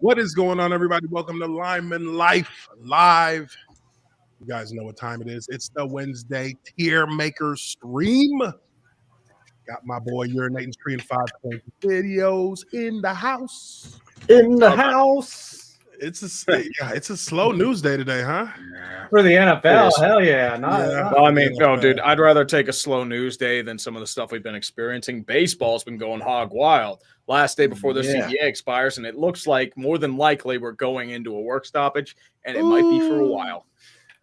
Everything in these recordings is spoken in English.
What is going on, everybody? Welcome to Lineman Life Live. You guys know what time it is. It's the Wednesday Tiermaker stream. Got my boy urinating screen 5 videos in the house. In the house. It's a slow news day today, huh? For the NFL, hell yeah. Well, I mean, no, dude, I'd rather take a slow news day than some of the stuff we've been experiencing. Baseball's been going hog wild. Last day before the CBA expires, and it looks like more than likely we're going into a work stoppage, and it might be for a while.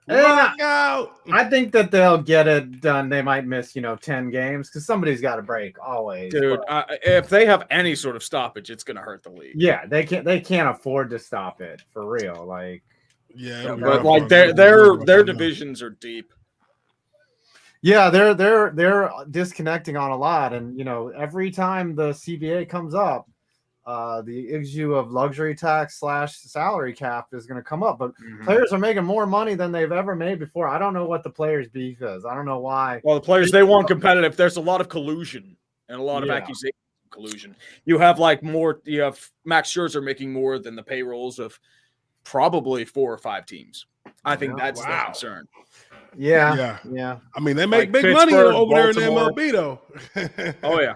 I think that they'll get it done. They might miss, 10 games because somebody's got to break always. Dude, if they have any sort of stoppage, it's going to hurt the league. Yeah, they can't afford to stop it for real. But like their divisions are deep. Yeah, they're disconnecting on a lot, and every time the CBA comes up, the issue of luxury tax / salary cap is going to come up. But players are making more money than they've ever made before. I don't know what the players' beef is. I don't know why. Well, the players, they want competitive. There's a lot of collusion and a lot of accusations of collusion. You have Max Scherzer making more than the payrolls of probably 4 or 5 teams. I think that's the concern. Yeah. I mean, they make big money over there in the MLB, though. Oh, yeah.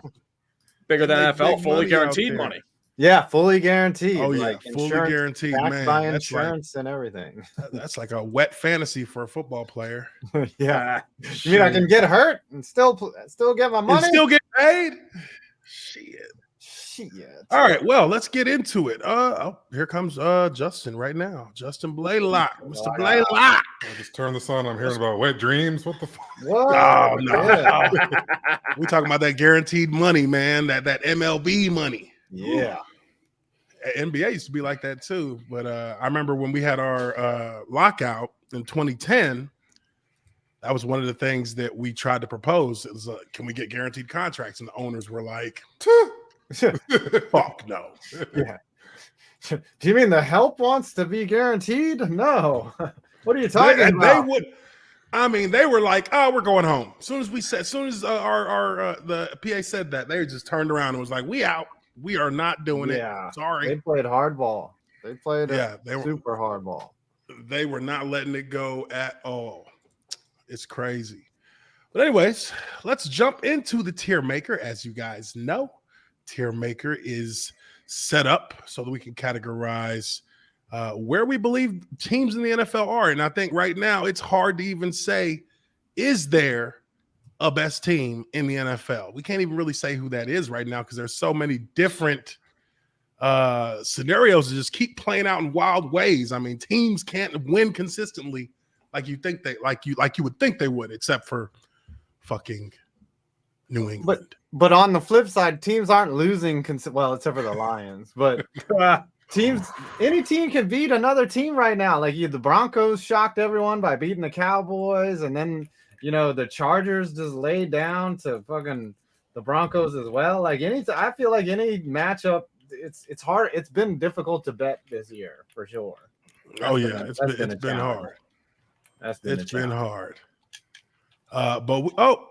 Bigger than NFL, fully guaranteed money. Yeah, fully guaranteed. Oh, yeah, fully guaranteed, man. By insurance and everything. That's like a wet fantasy for a football player. Yeah. You mean I can get hurt and still get my money? And still get paid? Shit. All right, well, let's get into it. Here comes Justin right now. Justin Blaylock. Mr. Blaylock. I just turned this on. I'm hearing about wet dreams. What the fuck? Oh, no. We talking about that guaranteed money, man. That MLB money. Yeah. NBA used to be like that too. But I remember when we had our lockout in 2010, that was one of the things that we tried to propose. It was can we get guaranteed contracts? And the owners were like, fuck no. Yeah. Do you mean the help wants to be guaranteed? No. What are you talking about? They were like, "Oh, we're going home." As soon as the PA said that, they just turned around and was like, "We out. We are not doing it. Sorry." They played hardball. They played super hardball. They were not letting it go at all. It's crazy. But anyways, let's jump into the tier maker. As you guys know, tier maker is set up so that we can categorize where we believe teams in the NFL are. And I think right now it's hard to even say, is there a best team in the NFL? We can't even really say who that is right now because there's so many different scenarios that just keep playing out in wild ways. I mean, teams can't win consistently like you would think they would, except for fucking New England. But on the flip side, teams aren't losing. Except for the Lions. But any team can beat another team right now. Like the Broncos shocked everyone by beating the Cowboys, and then the Chargers just laid down to fucking the Broncos as well. Like I feel like any matchup, it's hard. It's been difficult to bet this year for sure. It's been hard. It's been hard.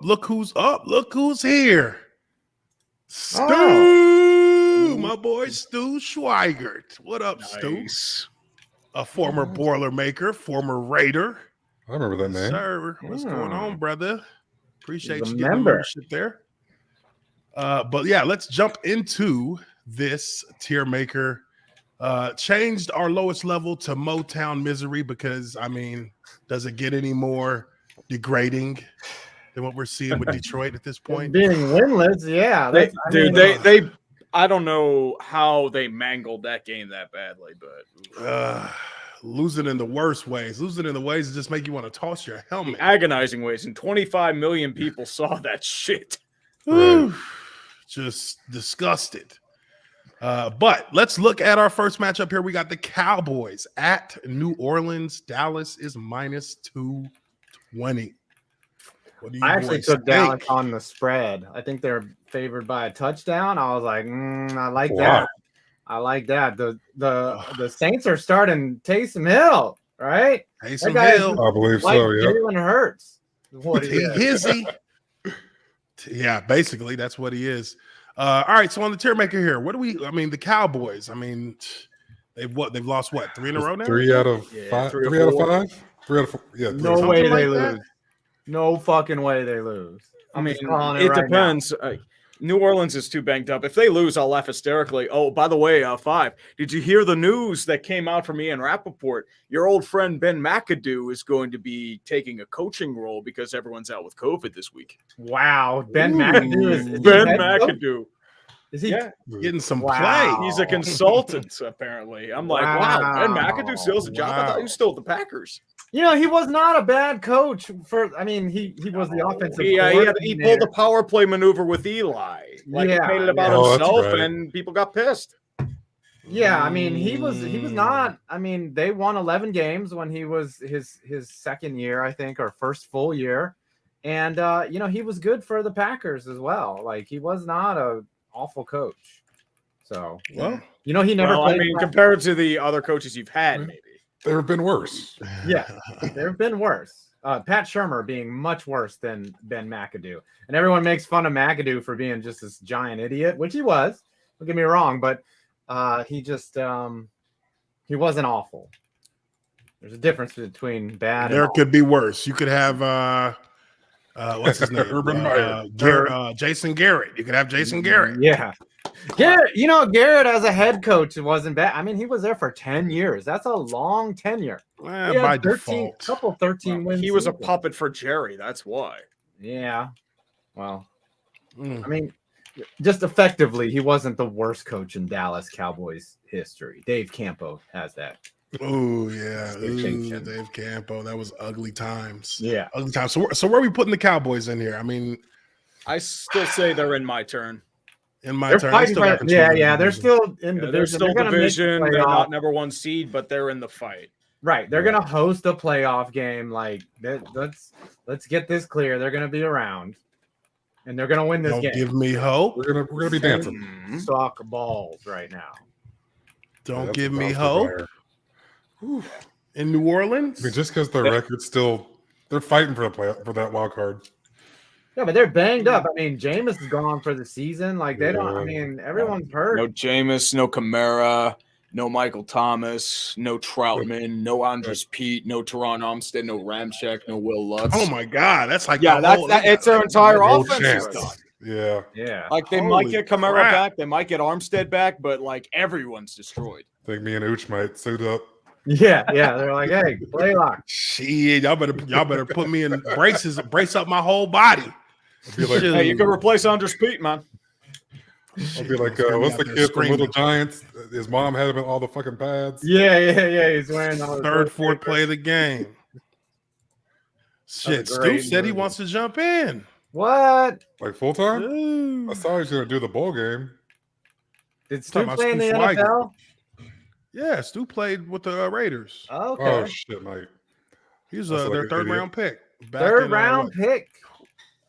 Look who's up! Look who's here. Stu, my boy Stu Schweigert. What up, Stu? A former Boilermaker, former Raider. I remember that name. Sir, what's going on, brother? Appreciate you getting the membership there. But yeah, let's jump into this tier maker. Changed our lowest level to Motown misery because does it get any more degrading than what we're seeing with Detroit at this point? Being winless, yeah. They I don't know how they mangled that game that badly, but losing in the worst ways. Losing in the ways that just make you want to toss your helmet. The agonizing ways, and 25 million people saw that shit. Right. Just disgusted. But let's look at our first matchup here. We got the Cowboys at New Orleans. Dallas is minus 220. I actually took Dallas on the spread. I think they're favored by a touchdown. I was like, I like that. I like that. The Saints are starting Taysom Hill, right? Taysom Hill. I believe so, yeah. Jalen Hurts. Yeah, basically that's what he is. All right, so on the tier maker here, the Cowboys, They've lost what, 3 in a row now? 3 out of Yeah, 5. 3 or 3 out of 4. 5. 3 out of 4. Yeah, 3 No or way something they like that? lose. No fucking way they lose. I mean, calling it right depends. New Orleans is too banged up. If they lose, I'll laugh hysterically. Oh, by the way, 5. Did you hear the news that came out from Ian Rappaport? Your old friend Ben McAdoo is going to be taking a coaching role because everyone's out with COVID this week. Wow, Ben McAdoo is he Ben head coach? McAdoo. Is he? Yeah, Getting some Wow. he's a consultant, apparently. I'm like, wow, Ben Wow. MacAdoo still has a job? I thought he was still with the Packers. You know, he was not a bad coach for. I mean, he was the offensive. He coordinator. pulled the power play maneuver with Eli. Like, Yeah, he made it about yeah. Oh, that's himself, right. and people got pissed. Yeah, I mean, he was not. I mean, they won 11 games when he was his second year, I think, or first full year, and you know, he was good for the Packers as well. Like, he was not a awful coach. So, Well, you know, he never Well, I played. mean, compared to the other coaches you've had, maybe. There have been worse. Yeah, there have been worse. Pat Shurmur being much worse than Ben McAdoo, and everyone makes fun of McAdoo for being just this giant idiot, which he was. Don't get me wrong, but he just he wasn't awful. There's a difference between bad. there and could be worse. You could have what's his name? Urban Meyer. Jason Garrett. You could have Jason Garrett. Yeah. Garrett, you know, Garrett as a head coach, it wasn't bad. I mean, he was there for 10 years. That's a long tenure. He had By 13 default. 13 wins. He was a seasons. puppet for Jerry. That's why. Yeah. Well, Mm. I mean, just effectively, he wasn't the worst coach in Dallas Cowboys history. Dave Campo has that. Oh yeah, Distinction. Dave Campo. That was ugly times. Yeah. Ugly times. So where are we putting the Cowboys in here? I mean, I still say they're in my turn. in my They're turn, fighting still got for, control of the they're division. still in division. They're still gonna make the division. They're playoff. not number 1 seed, but they're in the fight. Right. They're gonna host a playoff game. Like, let's get this clear. They're gonna be around, and they're gonna win this Don't game. give me hope. We're gonna be dancing. Suck balls right now. Don't That's give me about hope. fire. Whew. In New Orleans, I mean, just because their record's still, they're fighting for that wild card. Yeah, but they're banged up. I mean, Jameis is gone for the season. Like, they don't. I Yeah. mean, everyone's hurt. No Jameis, no Kamara, no Michael Thomas, no Troutman, no Andres Pete, no Teron Armstead, no Ramczyk, no Will Lutz. oh my God, that's like Yeah, it's their entire No offense is chance. done. Yeah. Yeah. Like, they Holy might get Kamara crap. back, they might get Armstead back, but like everyone's destroyed. I think me and Uche might suit up. Yeah. They're like, hey, play lock. Shit, y'all better put me in braces, brace up my whole body. I'll be like, Shoot. Hey, you can replace Andres Pete, man. I'll be like, Gonna be what's out the there kid from screaming. Little Giants? His mom had him in all the fucking pads. Yeah. He's wearing all the Third, fourth play of the game. Shit, That's a Stu great said he movie. wants to jump in. What? Like full time? Ooh. I saw he's gonna do the bowl game. Did Talking Stu about play in the Stu Schweiger. NFL? Yeah, Stu played with the Raiders. Oh, okay. Oh shit, mate. He's That's like their an third idiot. round pick. Back Third in, round pick.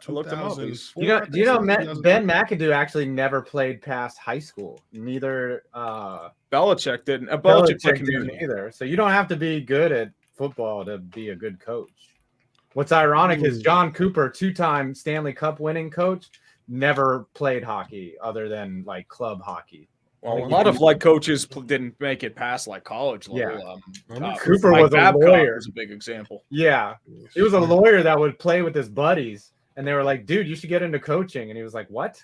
I looked him up. He's- 2004, You know, I do you know think, 2000. Ben McAdoo actually never played past high school. Neither Belichick didn't. Belichick Belichick played didn't community. either. So you don't have to be good at football to be a good coach. What's ironic is John Cooper, 2-time Stanley Cup winning coach, never played hockey other than like club hockey. Well, a lot of like coaches didn't make it past like college level. Yeah. Cooper Mike was a Babcock lawyer. was a big example. Yeah. He was a lawyer that would play with his buddies, and they were like, dude, you should get into coaching. And he was like, what?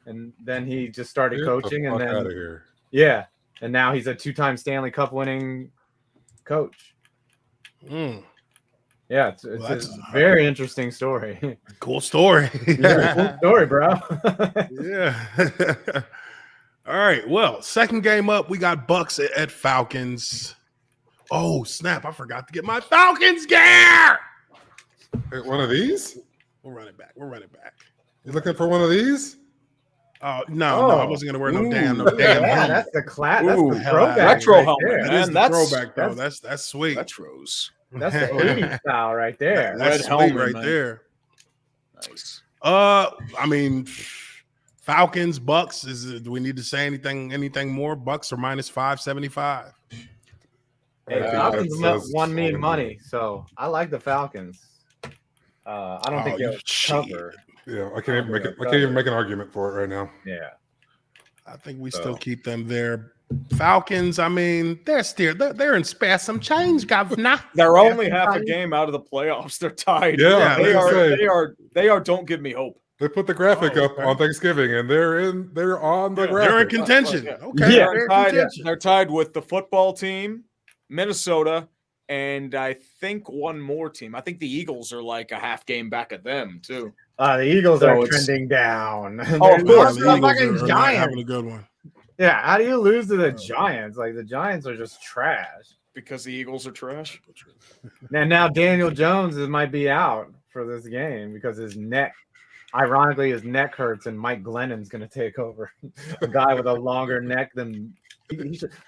And then he just started Get coaching, the and fuck then out of here. yeah, and now he's a 2-time Stanley Cup winning coach. Mm, Yeah, it's that's a very interesting story. cool story. Yeah, cool story, bro. Yeah. All right. Well, second game up, we got Bucks at Falcons. Oh, snap. I forgot to get my Falcons gear. Hey, one of these? We'll run it back. You looking for one of these? Oh, no, I wasn't going to wear no damn yeah, helmet. that's the class. That's Ooh, the hell throwback. retro right helmet, there. That man. is the That's- throwback, though. That's sweet. Retros. That's the 80s style right there. That's Red sweet helmet, right man. there. Nice. I mean, Falcons, Bucks. Do we need to say anything more? Bucks are minus 575. Hey, I Falcons think that says won me all of money, so I like the Falcons. I don't think you they'll cheat. cover. Yeah, I can't even make an argument for it right now. Yeah. I think we still keep them there. Falcons, I mean, they're in spasm change, governor. They're only half a game out of the playoffs. They're tied. Yeah, they I are. They are. Don't give me hope. They put the graphic up okay. on Thanksgiving, and they're on the graphic. They're in contention. Yeah. Okay, Yeah. they're in contention. They're tied with the football team, Minnesota, and I think one more team. I think the Eagles are like a half game back at them too. The Eagles So are it's- trending down. Oh, of course. The The Eagles fucking are not Giants. having a good one. Yeah, how do you lose to the Giants? Like the Giants are just trash. Because the Eagles are trash. And now Daniel Jones might be out for this game because his neck, ironically, his neck hurts, and Mike Glennon's going to take over. A guy with a longer neck than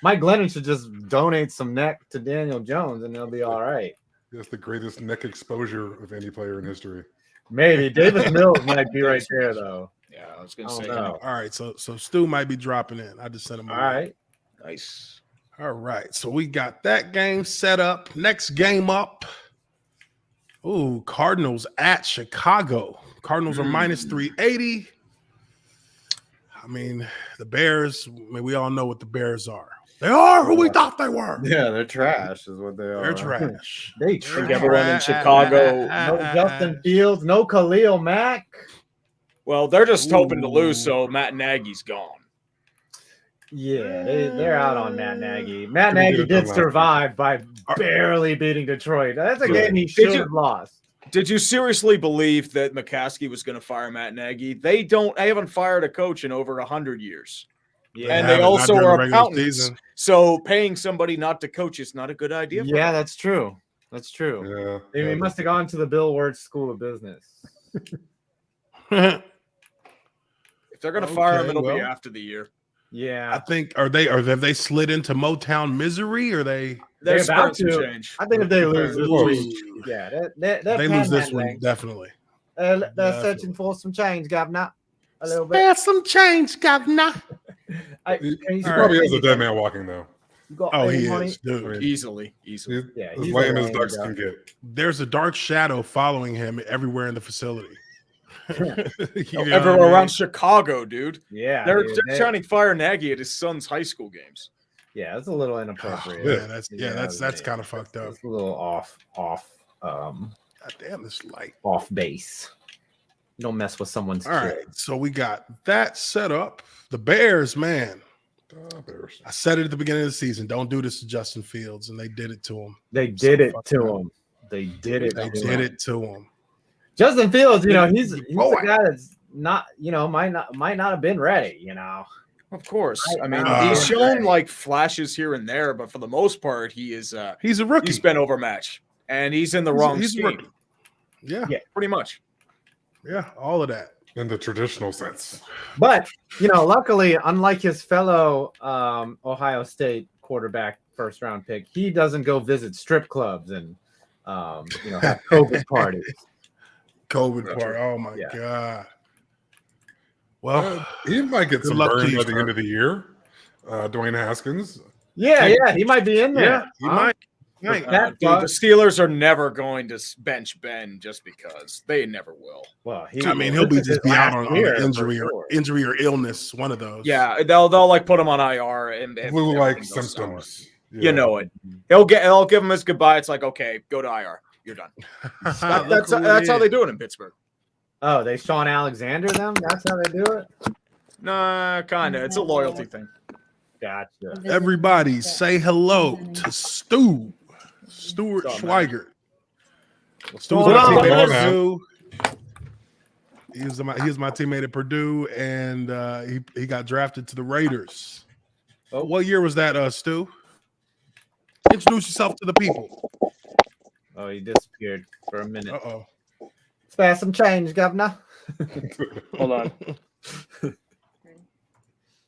Mike Glennon should just donate some neck to Daniel Jones, and he'll be all right. That's the greatest neck exposure of any player in history. Maybe Davis Mills might be right there though. Yeah, I was gonna I don't say. know. All right, so Stu might be dropping in. I just sent him. All right. Nice. All right, so we got that game set up. Next game up. Ooh, Cardinals at Chicago. Cardinals are minus 380. I mean, the Bears, we all know what the Bears are. They are who we thought they were. Yeah, they're trash, is what they are. They're trash. They think trash. everyone in Chicago. No Justin Fields, no Khalil Mack. Well, they're just hoping to lose, so Matt Nagy's gone. Yeah, they're out on Matt Nagy. Matt Couldn't Nagy get it did done last survive by barely beating Detroit. That's a Sure. game he Did should you- have lost. Did you seriously believe that McCaskey was going to fire Matt Nagy? They haven't fired a coach in over 100 years. Yeah, And They they haven't, not also during the are regular accountants. season. So paying somebody not to coach is not a good idea. For yeah, them. that's true. That's true. Yeah, He must have gone to the Bill Wirtz School of Business. If they're going to fire him, Okay, it'll be well. after the year. I Yeah, think have they slid into Motown misery or they They're There's about some to. change. I think if they lose this Close. week, yeah, they lose this one definitely. They're Definitely. searching for some change, Governor. A little bit. There's some change, governor. He He's probably is a dead man walking though. Oh, any he money? is, dude. Easily. He's Yeah, as he's lame a as lame ducks duck. can get. There's a dark shadow following him everywhere in the facility. You know what I Everywhere mean? around Chicago, dude. Yeah, They're dude, trying to fire Nagy at his son's high school games. yeah, it's a little inappropriate. Yeah, that's kind of fucked up. It's a little off, God damn, this light. off base. You don't mess with someone's All kid. right, so we got that set up. The Bears, man. Bears. I said it at the beginning of the season. Don't do this to Justin Fields, and they did it to him. They did it fucked to up. him. They did it. They to did him. it to him. Justin Fields, he's Boy. a guy that's not, might not have been ready. Of course. I mean, Uh, he's shown like flashes here and there, but for the most part, He's a he's rookie. been overmatched. And he's in the wrong He's a scheme. rookie. Yeah, Pretty much. yeah, all of that. In the traditional sense. But luckily, unlike his fellow Ohio State quarterback first round pick, he doesn't go visit strip clubs and have COVID parties. COVID part. Oh my Yeah. god. Well, He might get Good some luck to burn you, by the sir. end of the year. Dwayne Haskins. Yeah, he might be in there. yeah, you might. That Dude, the Steelers are never going to bench Ben just because. They never will. Well, I mean, he'll be this is just be his out last on year, an for injury sure. or illness. One of those. Yeah, they'll like put him on IR and Flu-like everything goes sour. symptoms. You know it. They'll give him his goodbye. It's like, okay, go to IR. You're done. That's how they do it in Pittsburgh. Oh, they Sean Alexander them? That's how they do it? Nah, kind of. It's a loyalty thing. Gotcha. Everybody say hello to Stuart What's up, Schweigert. Stu's going my on, teammate man? at Purdue. He was my teammate at Purdue, and he got drafted to the Raiders. What year was that, Stu? Introduce yourself to the people. Oh, he disappeared for a minute. Uh-oh. Spare some change, Governor. Hold on.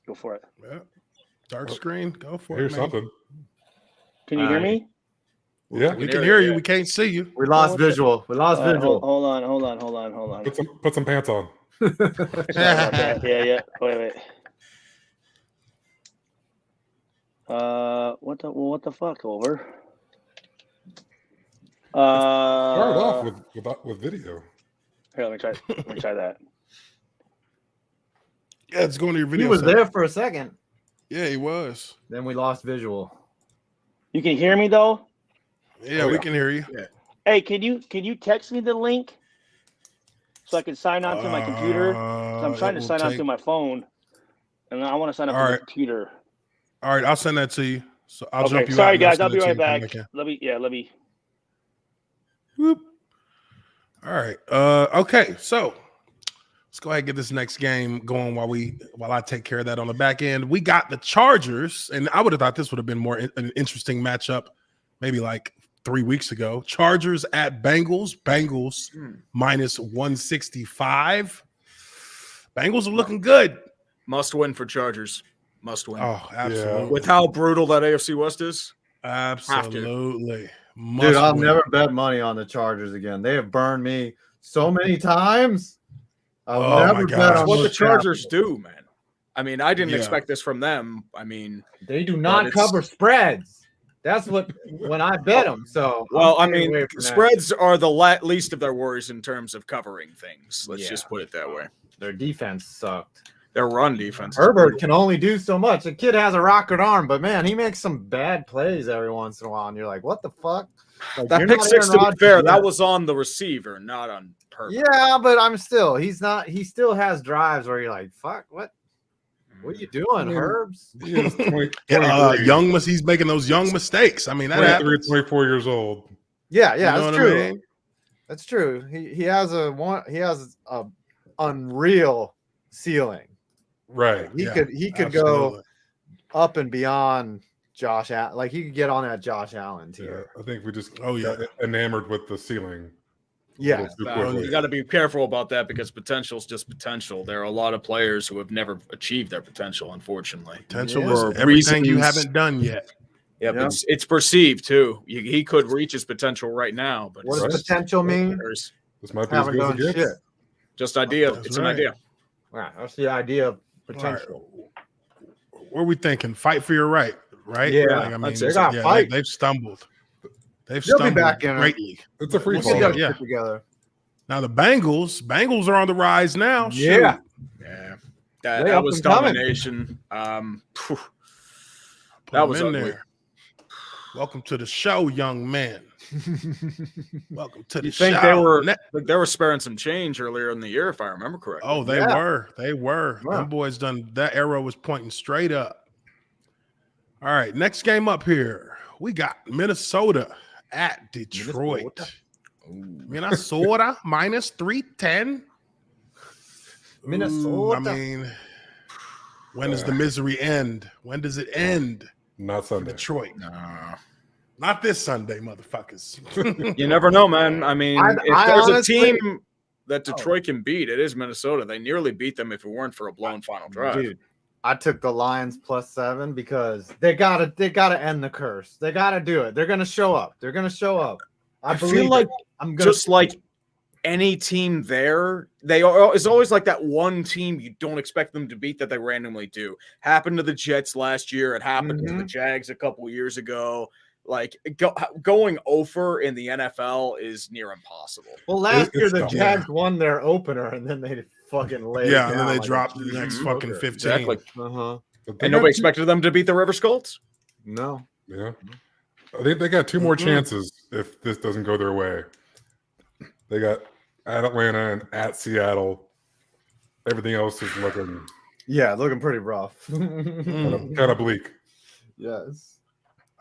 Go for it. Yeah. Dark screen. Go for Here's it, man. something. Can you hear me? Yeah. We can hear you. We can't see you. We lost visual. We lost visual. Hold on. Put some pants on. Sorry about that. Yeah. Wait. What the fuck, over? Start off with video. Here, let me try that. Yeah, it's going to your He video. was set. there for a second. Yeah, he was. Then we lost visual. You can hear me though. Yeah, we can hear you. Hey, can you text me the link so I can sign on to my computer? 'Cause I'm trying to sign on to my phone, and I want to sign up to the computer. All right, I'll send that to you. So I'll jump you out. Sorry, guys. I'll be right back. Let me. Whoop. All right. Okay. So let's go ahead and get this next game going while I take care of that on the back end. We got the Chargers, and I would have thought this would have been an interesting matchup, maybe like 3 weeks ago. Chargers at Bengals. Bengals minus 165. Bengals are looking good. Must win for Chargers. Must win. Oh, absolutely. Yeah. With how brutal that AFC West is. Absolutely. Dude, I'll never bet money on the Chargers again. They have burned me so many times. I'll never bet on That's what the Chargers Capitals. do, man. I mean, I didn't expect this from them. I mean, they do not cover spreads. That's what when I bet them. So, well, I mean, spreads are the least of their worries in terms of covering things. Let's just put it that way. Their defense sucked. Their run defense. Herbert can only do so much. The kid has a rocket arm, but man, he makes some bad plays every once in a while, and you're like, "What the fuck?" Like, that pick six, to be fair, that was on the receiver, not on Herbert. Yeah, but he's not. He still has drives where you're like, "Fuck, what are you doing, Herbs?" He's making those young mistakes. I mean, that happens. 24 years old. Yeah, that's true. I mean? That's true. He has a unreal ceiling. Right. He could go up and beyond Josh Allen. Like he could get on that Josh Allen tier. I think we just got enamored with the ceiling. Yeah. You got to be careful about that because potential is just potential. There are a lot of players who have never achieved their potential, unfortunately. Potential is everything you haven't done yet. Yeah, but it's perceived too. He could reach his potential right now. But what does potential mean? This might be as good as it gets. Just idea. It's an idea. Right. That's the idea of potential. Right. What are we thinking? Fight for your right? Yeah. Like, I mean, they've stumbled. They'll be back greatly. It's a free fall. Together. Now the Bengals are on the rise now. Yeah. Yeah. That was domination. That was ugly. There. Welcome to the show, young man. Welcome to the show. You think they were sparing some change earlier in the year, if I remember correctly. Oh, they were. They were. Wow. Them boys done. That arrow was pointing straight up. All right, next game up here. We got Minnesota at Detroit. Minnesota minus 310. Minnesota. I mean, when does the misery end? When does it end? Not Sunday. Detroit. No. Not this Sunday, motherfuckers. You never know, man. I mean, if there's a team that Detroit can beat, it is Minnesota. They nearly beat them if it weren't for a blown final drive. Dude, I took the Lions +7 because they gotta end the curse. They gotta do it. They're gonna show up. I feel like just like any team there, it's always like that one team you don't expect them to beat that they randomly do. Happened to the Jets last year. It happened to the Jags a couple years ago. Like going over in the NFL is near impossible. Well, last year the Jags won their opener and then they fucking laid down. And then they dropped the next fucking 15. Exactly. And nobody expected them to beat the Rivers Colts? No. Yeah. I think they got two more chances if this doesn't go their way. They got at Atlanta and at Seattle. Everything else is looking pretty rough. kind of bleak. Yes.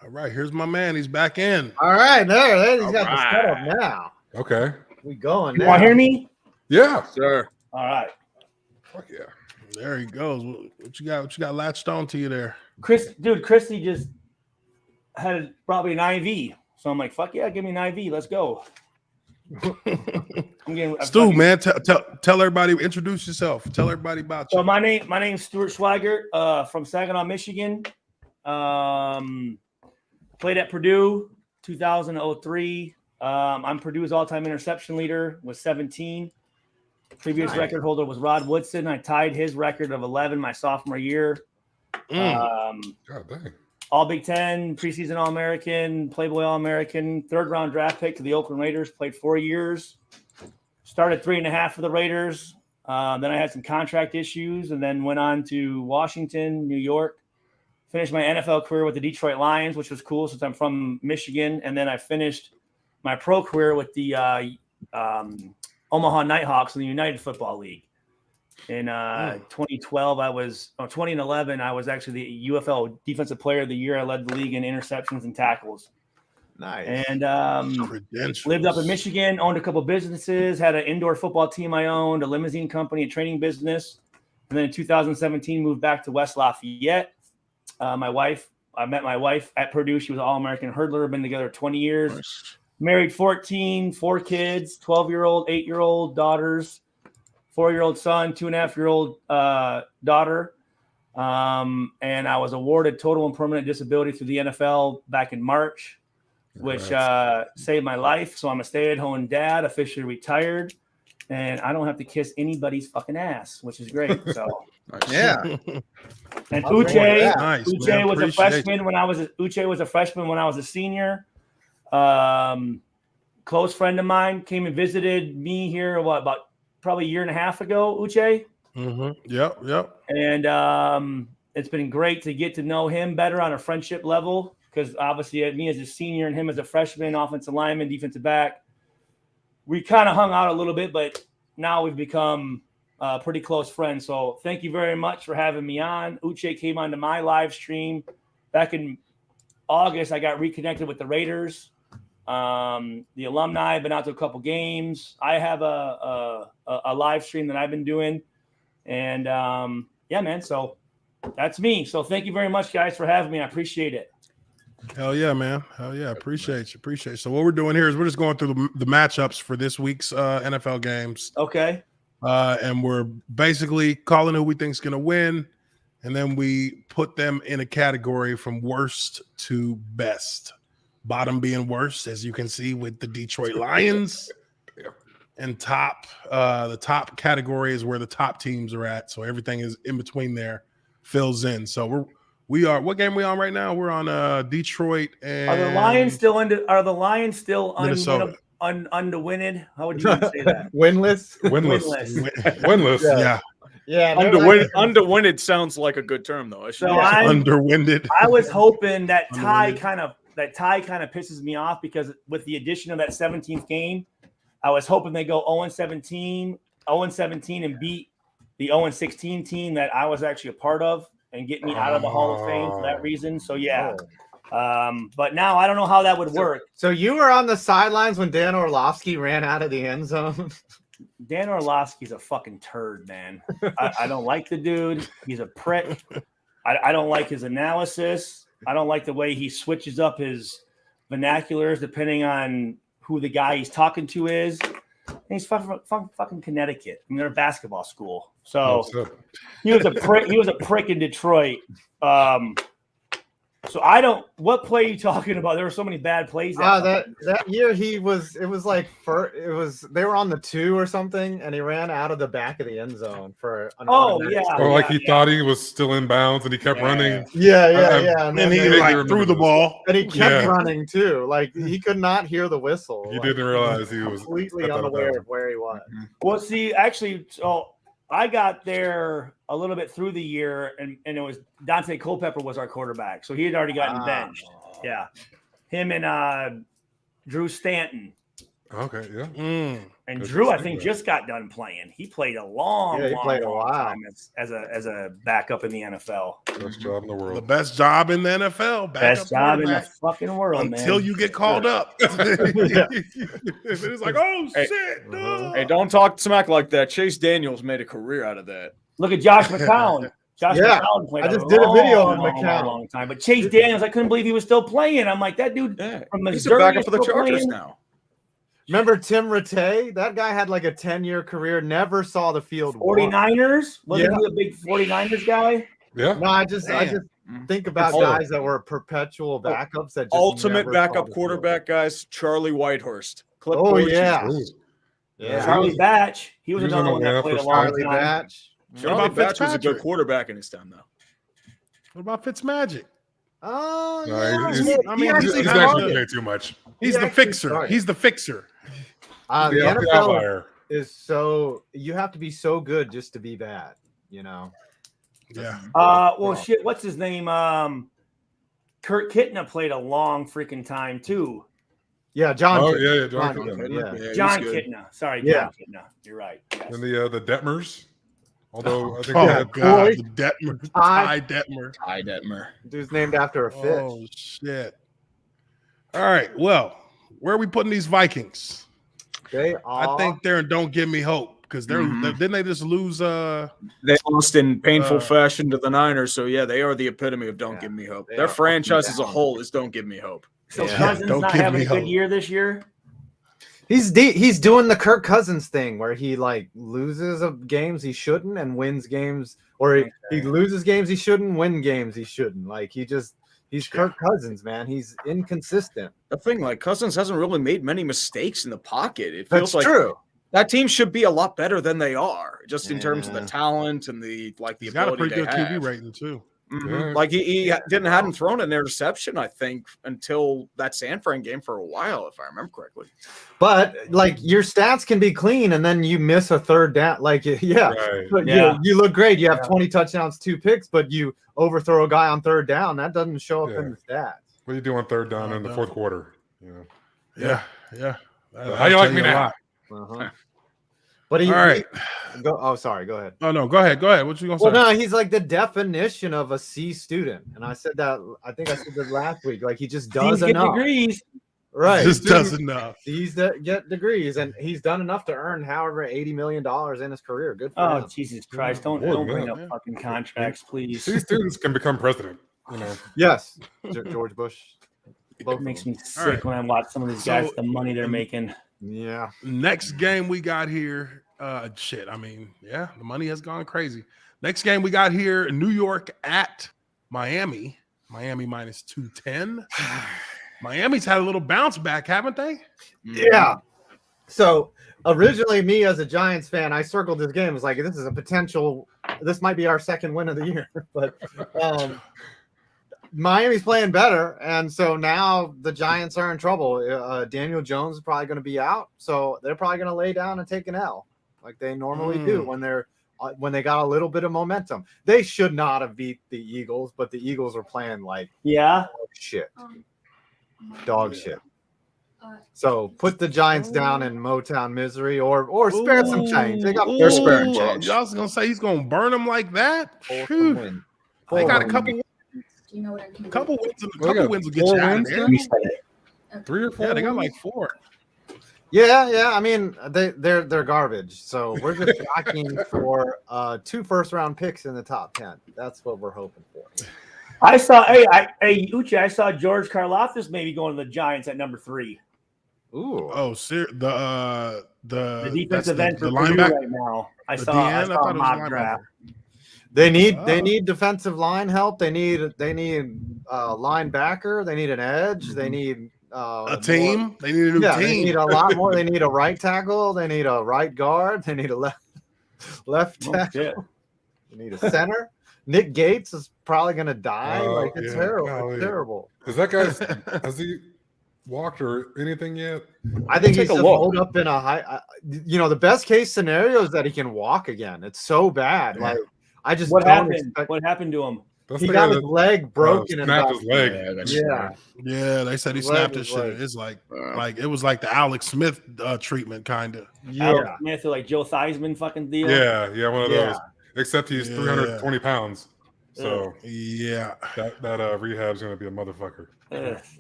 All right, here's my man. He's back in. All right, there. He's got the setup now. Okay. We going now. You want to hear me? Yeah. Sure. All right. Fuck yeah. There he goes. What you got latched on to you there? Christy just brought me an IV. So I'm like, fuck yeah, give me an IV. Let's go. Stu, man, tell everybody, introduce yourself. Tell everybody about you. So my name's Stuart Swigert from Saginaw, Michigan. Played at Purdue 2003. I'm Purdue's all-time interception leader with 17. Previous record holder was Rod Woodson. I tied his record of 11 my sophomore year. God dang. All Big Ten, preseason All-American, Playboy All-American, third-round draft pick to the Oakland Raiders. Played 4 years. Started 3.5 for the Raiders. Then I had some contract issues and then went on to Washington, New York. Finished my NFL career with the Detroit Lions, which was cool since I'm from Michigan. And then I finished my pro career with the Omaha Nighthawks in the United Football League. In 2012, 2011, I was actually the UFL Defensive Player of the Year. I led the league in interceptions and tackles. Nice. And lived up in Michigan, owned a couple businesses, had an indoor football team I owned, a limousine company, a training business. And then in 2017, moved back to West Lafayette. I met my wife at Purdue. She was an All-American hurdler. Been together 20 years. Nice. Married 14, 4 kids, 12-year-old, 8-year-old daughters, 4-year-old son, 2.5-year-old daughter. And I was awarded total and permanent disability through the NFL back in March, which saved my life. So I'm a stay-at-home dad, officially retired, and I don't have to kiss anybody's fucking ass, which is great. So yeah. And Uche, nice, Uche was a freshman when I was a senior. Close friend of mine came and visited me here about probably a year and a half ago, Uche. Mm-hmm. Yep. And it's been great to get to know him better on a friendship level, because obviously me as a senior and him as a freshman, offensive lineman, defensive back, we kind of hung out a little bit, but now we've become pretty close friends. So thank you very much for having me on. Uche came onto my live stream back in August. I got reconnected with the Raiders. The alumni, been out to a couple games. I have a live stream that I've been doing, and yeah, man. So that's me. So thank you very much, guys, for having me. I appreciate it. Hell yeah, man. Hell yeah. Appreciate you. So what we're doing here is we're just going through the matchups for this week's NFL games. Okay. And we're basically calling who we think is going to win, and then we put them in a category from worst to best. Bottom being worst, as you can see with the Detroit Lions, and top. The top category is where the top teams are at. So everything is in between there, fills in. So we are. What game are we on right now? We're on Detroit and. Are the Lions still Minnesota. Underwinning? How would you say that? Winless. Yeah. Underwinded sounds like a good term, though. Underwinded. I was hoping that tie kind of pisses me off, because with the addition of that 17th game, I was hoping they go 0-17 and beat the 0-16 team that I was actually a part of and get me out of the Hall of Fame for that reason. So yeah. But now I don't know how that would work. So you were on the sidelines when Dan Orlovsky ran out of the end zone? Dan Orlovsky's a fucking turd, man. I don't like the dude. He's a prick. I don't like his analysis. I don't like the way he switches up his vernaculars depending on who the guy he's talking to is. And he's fucking Connecticut. I mean, they're a basketball school. So he was a prick. He was a prick in Detroit. So what play are you talking about? There were so many bad plays. That year they were on the 2 or something, and he ran out of the back of the end zone for an he thought he was still in bounds and he kept running. Yeah. And then he threw the ball. And he kept running too. Like he could not hear the whistle. He didn't realize he was completely unaware of where he was. Well, see, actually, so I got there a little bit through the year, and it was Dante Culpepper was our quarterback. So he had already gotten benched. Yeah. Him and Drew Stanton. Okay, yeah. And Drew, I think, just got done playing. He played a long time as a backup in the NFL. Best job in the world. The best job in the NFL. Best job in the fucking world, until you get called up. It's like, oh, shit. No. Hey, don't talk smack like that. Chase Daniels made a career out of that. Look at Josh McCown. McCown played. I just did a video on McCown. A long time. But Chase Daniels, I couldn't believe he was still playing. I'm like, that dude from Missouri. He's a backup for the Chargers now. Remember Tim Rattay? That guy had like a 10-year career, never saw the field. 49ers? Wasn't he a big 49ers guy? Yeah. No, I just think about guys that were perpetual backups. That just ultimate backup quarterback guys, Charlie Whitehurst. Charlie Batch. He was another one that played a long time. Charlie Batch was a good quarterback in his time, though. What about Fitzmagic? Oh, he's actually way too much. He's the fixer. He's the fixer. The NFL is so, you have to be so good just to be bad, you know. Yeah. Well, shit. What's his name? Kurt Kitna played a long freaking time too. Yeah, John. Oh, Kitna. yeah, John Kitna. Yeah. Yeah, John he's good. Kitna. Sorry, Yeah. John Kitna. You're right. Yes. And the Detmers. Although I think Oh they had, God, Boy. the Detmer, Ty. Ty Detmer. Ty Detmer. Dude's named after a fish. Oh shit! All right, well, where are we putting these Vikings? They I are. think they're in Don't Give Me Hope because they're Mhm. didn't they just lose? They lost in painful Uh, fashion to the Niners, so yeah, they are the epitome of Don't Yeah, Give Me Hope. they Their are franchise fucking as a down. whole is Don't Give Me Hope. So Yeah. Cousins Don't not give having me a good hope. year this year. He's doing the Kirk Cousins thing where he like loses games he shouldn't and wins games, or he loses games he shouldn't, win games he shouldn't. Like he's Kirk Cousins, man. He's inconsistent. The thing, like Cousins hasn't really made many mistakes in the pocket. It That's feels like true. that team should be a lot better than they are, just in terms of the Yeah. talent and the He's got a ability pretty they good have. QB rating too. Mhm. Yeah. Like he hadn't thrown an interception, I think, until that San Fran game for a while, if I remember correctly. But like your stats can be clean and then you miss a third down. Like yeah, right. but Yeah. you look great. You have 20 touchdowns, 2 picks, but you overthrow a guy on third down. That doesn't show up in the stats. What do you do on third down Oh, in the no. fourth quarter? You know. Yeah. How you like me now? Uh-huh. But he, All right. Go. Oh, sorry. Go ahead. Oh no, go ahead. What you gonna say? Well, no, he's like the definition of a C student, and I said that. I think I said that last week. Like he just does Teams get enough, degrees. right? Just does enough. He's get degrees, and he's done enough to earn however $80 million in his career. Good for Oh him. Jesus Christ! Don't More than bring that, up man. fucking contracts, please. These students can become president. You know. Yes, George Bush. Both It of makes them. me sick right. when I watch some of these So- guys. The money they're making. Yeah. Next game we got here. Shit. I mean, yeah, the money has gone crazy. Next game we got here, New York at Miami. Miami minus 210. Miami's had a little bounce back, haven't they? Yeah. So originally, me as a Giants fan, I circled this game. I was like, this is a potential. This might be our second win of the year, but Miami's playing better, and so now the Giants are in trouble. Daniel Jones is probably going to be out, so they're probably going to lay down and take an L, like they normally do when they got a little bit of momentum. They should not have beat the Eagles, but the Eagles are playing like Yeah. dog shit. So put the Giants down in Motown misery, or spare some change. They got They're four- sparing change. Y'all was gonna say he's gonna burn them like that? four Phew. win. They got a Four couple Do you know what I can do? wins. They got Will get you 4 out of wins there. now? 3 or 4. Yeah, they got wins? like 4. Yeah. I mean, they're garbage. So we're just tracking for 2 first-round picks in the top 10. That's what we're hoping for. I saw. Hey, Uche. I saw George Karlaftis maybe going to the Giants at number 3. Ooh. Oh, the The defensive that's end for the Purdue linebacker. right now. I The saw DN? I a thought it was mock linebacker. draft. They Oh. need defensive line help. They need linebacker. They need an edge. They need A team. They need a new Yeah, they team. need a lot more. They need a right tackle. They need a right guard. They need a left Oh, tackle. shit. They need a center. Nick Gates is probably going to die. Oh, Like it's yeah. terrible. Golly. It's terrible. Is that guy's has he walked or anything yet? I think Take he's a just look. hold up in a high. The best case scenario is that he can walk again. It's so bad. Yeah. Like I just What don't happened? expect- What happened to him? That's He the got guy his that leg broken in snapped about, his leg. yeah. Yeah, they said he His leg snapped was his shit. like- It's like it was like the Alex Smith treatment, kind of. Alex Yeah. Smith or like Joe Theismann fucking deal. Yeah, one of Yeah. those. Except he's Yeah. 320 pounds. So Yeah. that rehab's gonna be a motherfucker.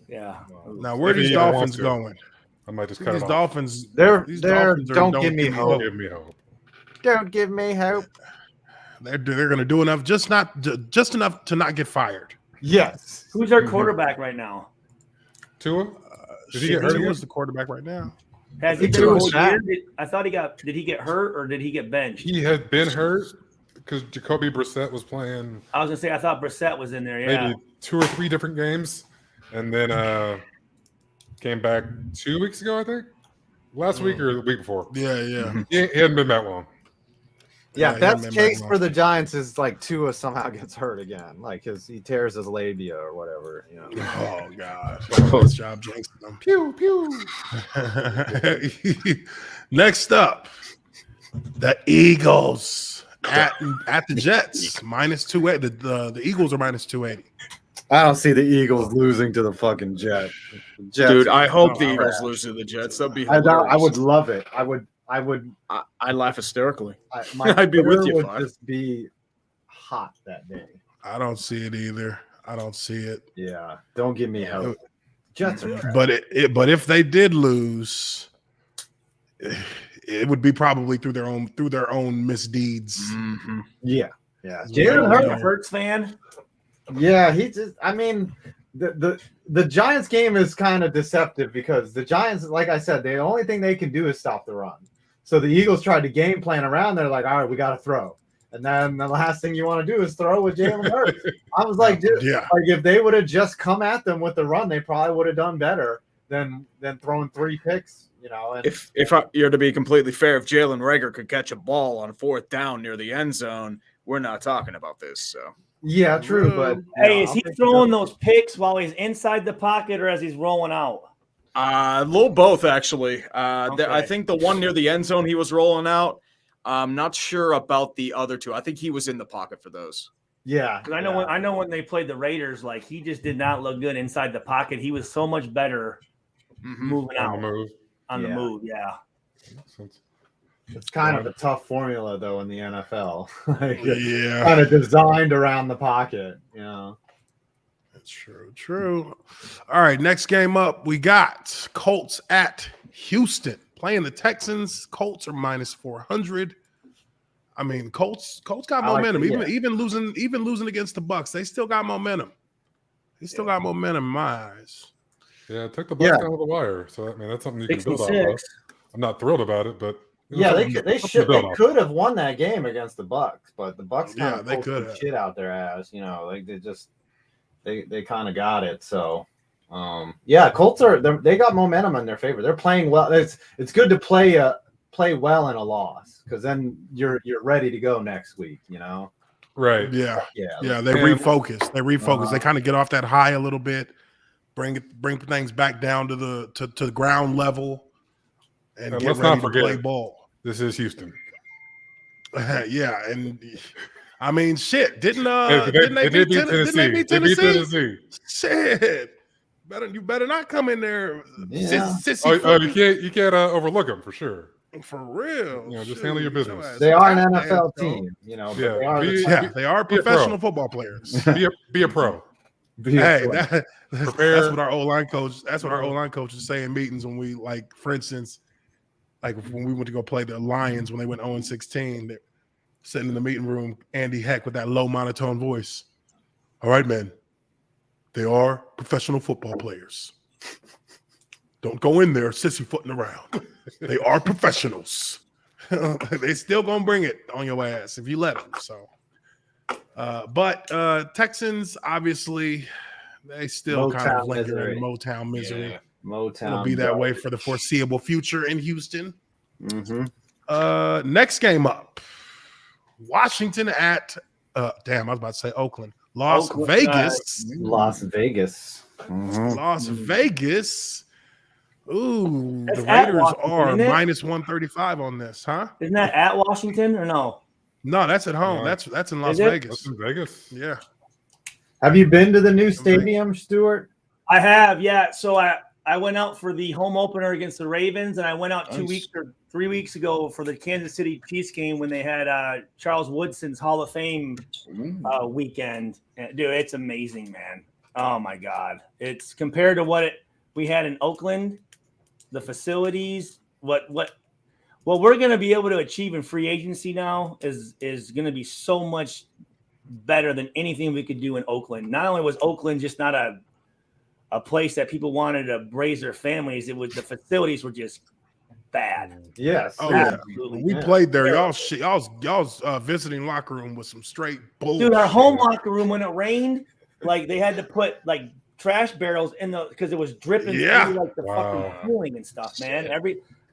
Yeah. Now, where If he these even Dolphins wants to. going? I might just cut These it off. Dolphins. They're these they're Dolphins are- don't give me Don't hope. give me hope. Don't give me hope. They're going to do enough, just enough to not get fired. Yes. Who's our quarterback right now? Tua? Did he Shit, get hurt who again? was the quarterback right now? Has he He been the was whole shot. year? I thought did he get hurt or did he get benched? He had been hurt because Jacoby Brissett was playing I was gonna say I thought Brissett was in there. Yeah. maybe 2 or 3 different games, and then came back 2 weeks ago, I think. Last week or the week before. Yeah. He hadn't been that long. Yeah, Yeah, best he case remember for the Giants is like Tua somehow gets hurt again, like he tears his labia or whatever. Oh gosh. Nice job, Jason. Pew pew. Next up, the Eagles at the Jets minus 280. The Eagles are minus 280. I don't see the Eagles losing to the fucking Jets. Dude, I hope the Oh, Eagles crap. lose to the Jets. That'd be I hilarious. would love it. I would. I'd laugh hysterically. My I'd be with Twitter you, would Five. just be hot that day. I don't see it either. I don't see it. Yeah, don't give me help. Jets are crap. But but if they did lose, it would be probably through their own misdeeds. Mm-hmm. Yeah. Jalen Hurts. Hurts fan. Yeah, he just. I mean, the Giants game is kind of deceptive because the Giants, like I said, the only thing they can do is stop the run. So the Eagles tried to game plan around. They're like, all right, we got to throw. And then the last thing you want to do is throw with Jalen Hurts. I was like, dude, Yeah. like if they would have just come at them with the run, they probably would have done better than throwing 3 picks. You know, and If you're to be completely fair, if Jalen Reagor could catch a ball on 4th down near the end zone, we're not talking about this. So yeah, true. But Hey, is he throwing those picks while he's inside the pocket or as he's rolling out? a little both actually. Okay. I think the one near the end zone he was rolling out. I'm not sure about the other two. I think he was in the pocket for those. yeah, Because I know when they played the Raiders, like he just did not look good inside the pocket. He was so much better moving On out the move. on the move. Yeah. it's kind of a tough formula though in the NFL. Like, Yeah. kind of designed around the pocket. You know. That's true. All right, next game up, we got Colts at Houston playing the Texans. Colts are minus 400. I mean, Colts got momentum. Even losing against the Bucks, they still got momentum. They still got momentum in my eyes. Yeah, it took the Bucks down to the wire. So I mean, that's something you can build off of. 6-6. I'm not thrilled about it, but Yeah, they build could have won that game against the Bucks, but the Bucks kind of they pulled could some have. shit out their ass. You know, like they kind of got it. So, Colts they got momentum in their favor. They're playing well. It's good to play well in a loss because then you're ready to go next week. You know. right. Yeah. Yeah. They refocus. They kind of get off that high a little bit, bring things back down to the ground level, and get let's ready not to forget, play ball. This is Houston. Yeah, and I mean, shit. Didn't They they beat Tennessee? Didn't they beat They beat Tennessee? Tennessee. Shit. You better not come in there, Yeah. sissy. You can't overlook them for sure. For real. You know, just handle your business. They are an Goddamn, NFL bro. team. You know. But Yeah, they are the Yeah, they are be a pro. professional football players. Be a pro. Hey, top. that's Prepare. what our O-line coach. That's what our O-line coaches say in meetings when we, like, for instance, like when we went to go play the Lions when they went 0-16. They're sitting in the meeting room, Andy Heck with that low monotone voice. All right, man. They are professional football players. Don't go in there sissy-footing around. They are professionals. They still gonna bring it on your ass if you let them. So, but Texans obviously they still kind of Motown linger misery. in Motown misery. Yeah. Motown. It'll be that way for the foreseeable future in Houston. Mm-hmm. Next game up, Washington at damn, I was about to say Oakland, Las Oakland, Vegas. Las Vegas. Mhm. Las Vegas. Ooh, That's the at Raiders Washington, are isn't it? minus 135 on this, huh? Isn't that at Washington or no? No, that's at home. Yeah. That's in Las Is it? That's Vegas. in Vegas. Yeah. Have you been to the new stadium, Stuart? I have, yeah. So I went out for the home opener against the Ravens, and I went out 2 Nice. weeks or 3 weeks ago for the Kansas City Chiefs game when they had Charles Woodson's Hall of Fame weekend. And, dude, it's amazing, man. Oh my God, it's compared to what we had in Oakland, the facilities, what we're going to be able to achieve in free agency now is going to be so much better than anything we could do in Oakland. Not only was Oakland just not a place that people wanted to raise their families, it was the facilities were just bad. Yes. Oh, yeah. Absolutely. We played there. Y'all's visiting locker room was some straight bullshit. Dude, our home locker room when it rained, like they had to put like trash barrels in the because it was dripping Yeah. through like the Wow. fucking ceiling and stuff, man.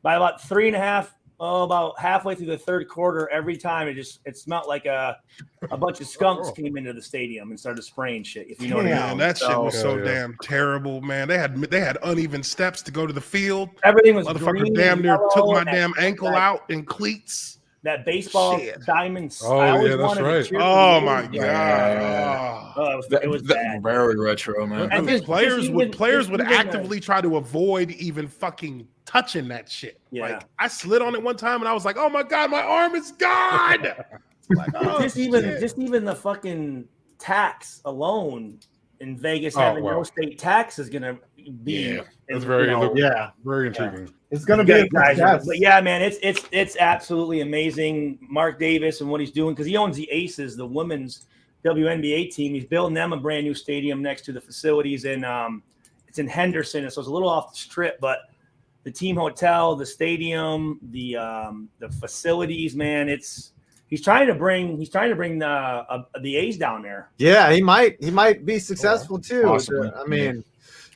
By about 3.5, about halfway through the third quarter, every time it smelled like a bunch of skunks came into the stadium and started spraying shit. If you know what I Man, mean. that shit was so Yeah. damn terrible, man. They had uneven steps to go to the field. Everything was Motherfucker green damn and near took yellow my and damn ankle like, out in cleats. that baseball Shit. diamonds. Oh, I always yeah, that's wanted right. to cheer for Oh the my A's. god. Oh, it was bad. Very retro, man. And just Players would even, actively try to avoid even fucking touching that shit. Yeah. Like I slid on it one time and I was like, "Oh my god, my arm is gone." It's like, oh, just even the fucking tax alone in Vegas having no state tax is gonna be. That's very very intriguing. It's gonna be a success. But yeah, man, it's absolutely amazing. Mark Davis and what he's doing because he owns the Aces, the women's WNBA team. He's building them a brand new stadium next to the facilities, and it's in Henderson, so it's a little off the strip, but the team hotel, the stadium, the facilities, man, he's trying to bring the A's down there. Yeah, he might be successful too. Possibly. I mean,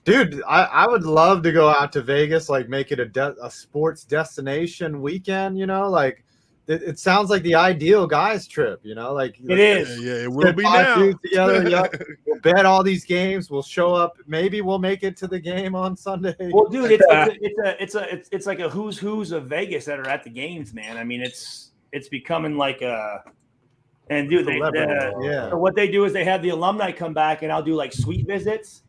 dude, I would love to go out to Vegas, like make it a sports destination weekend. You know, like it sounds like the ideal guys trip. You know, like it is. Yeah, it will be now. Together, we'll bet all these games. We'll show up. Maybe we'll make it to the game on Sunday. Well, dude, it's like a who's of Vegas that are at the games, man. I mean, it's becoming like a. And dude, so what they do is they have the alumni come back, and I'll do like suite visits.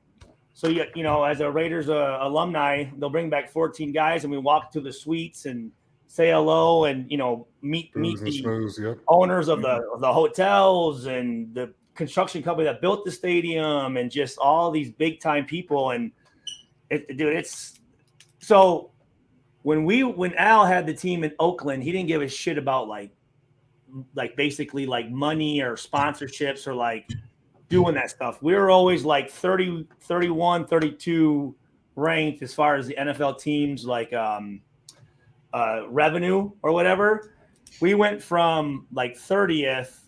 So you know, as a Raiders alumni, they'll bring back 14 guys, and we walk to the suites and say hello, and you know, meet the owners of the hotels and the construction company that built the stadium, and just all these big time people. And it's so when Al had the team in Oakland, he didn't give a shit about like basically like money or sponsorships or like doing that stuff. We were always like 30, 31, 32 ranked as far as the NFL teams like revenue or whatever. We went from like 30th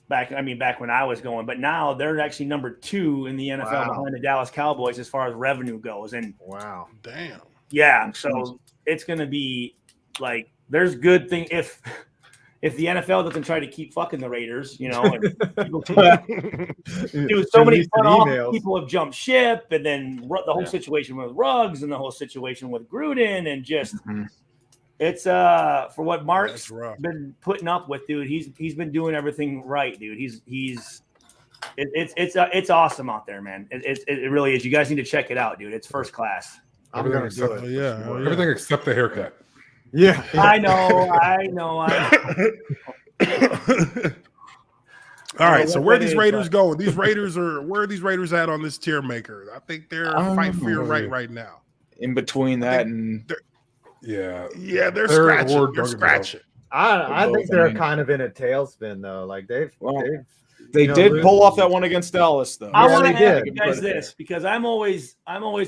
back when I was going, but now they're actually number 2 in the NFL behind the Dallas Cowboys as far as revenue goes. And damn. Yeah, so it's going to be like there's good thing if the NFL doesn't try to keep fucking the Raiders, you know, and dude, so many people have jumped ship, and then the whole situation with Ruggs and the whole situation with Gruden, and just it's for what Mark's been putting up with, dude. He's been doing everything right, dude. It's awesome out there, man. It really is. You guys need to check it out, dude. It's first class. I'm gonna do it. Everything except the haircut. Yeah, I know. All right, so where are these Raiders going? Where are these Raiders at on this tier maker? I think they're fighting for your right now. In between that and they're scratching. They're scratching. I think they're kind of in a tailspin though. Like they did pull off that one against Dallas though. I want to ask you guys this because I'm always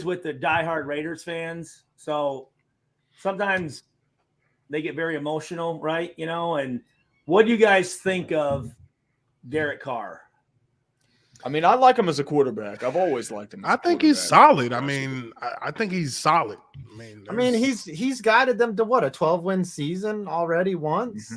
with the diehard Raiders fans. So sometimes they get very emotional, right? You know, and what do you guys think of Derek Carr? I mean, I like him as a quarterback. I've always liked him. I think he's solid. I mean, I think he's solid. I mean, he's guided them to what, a 12-win season already once.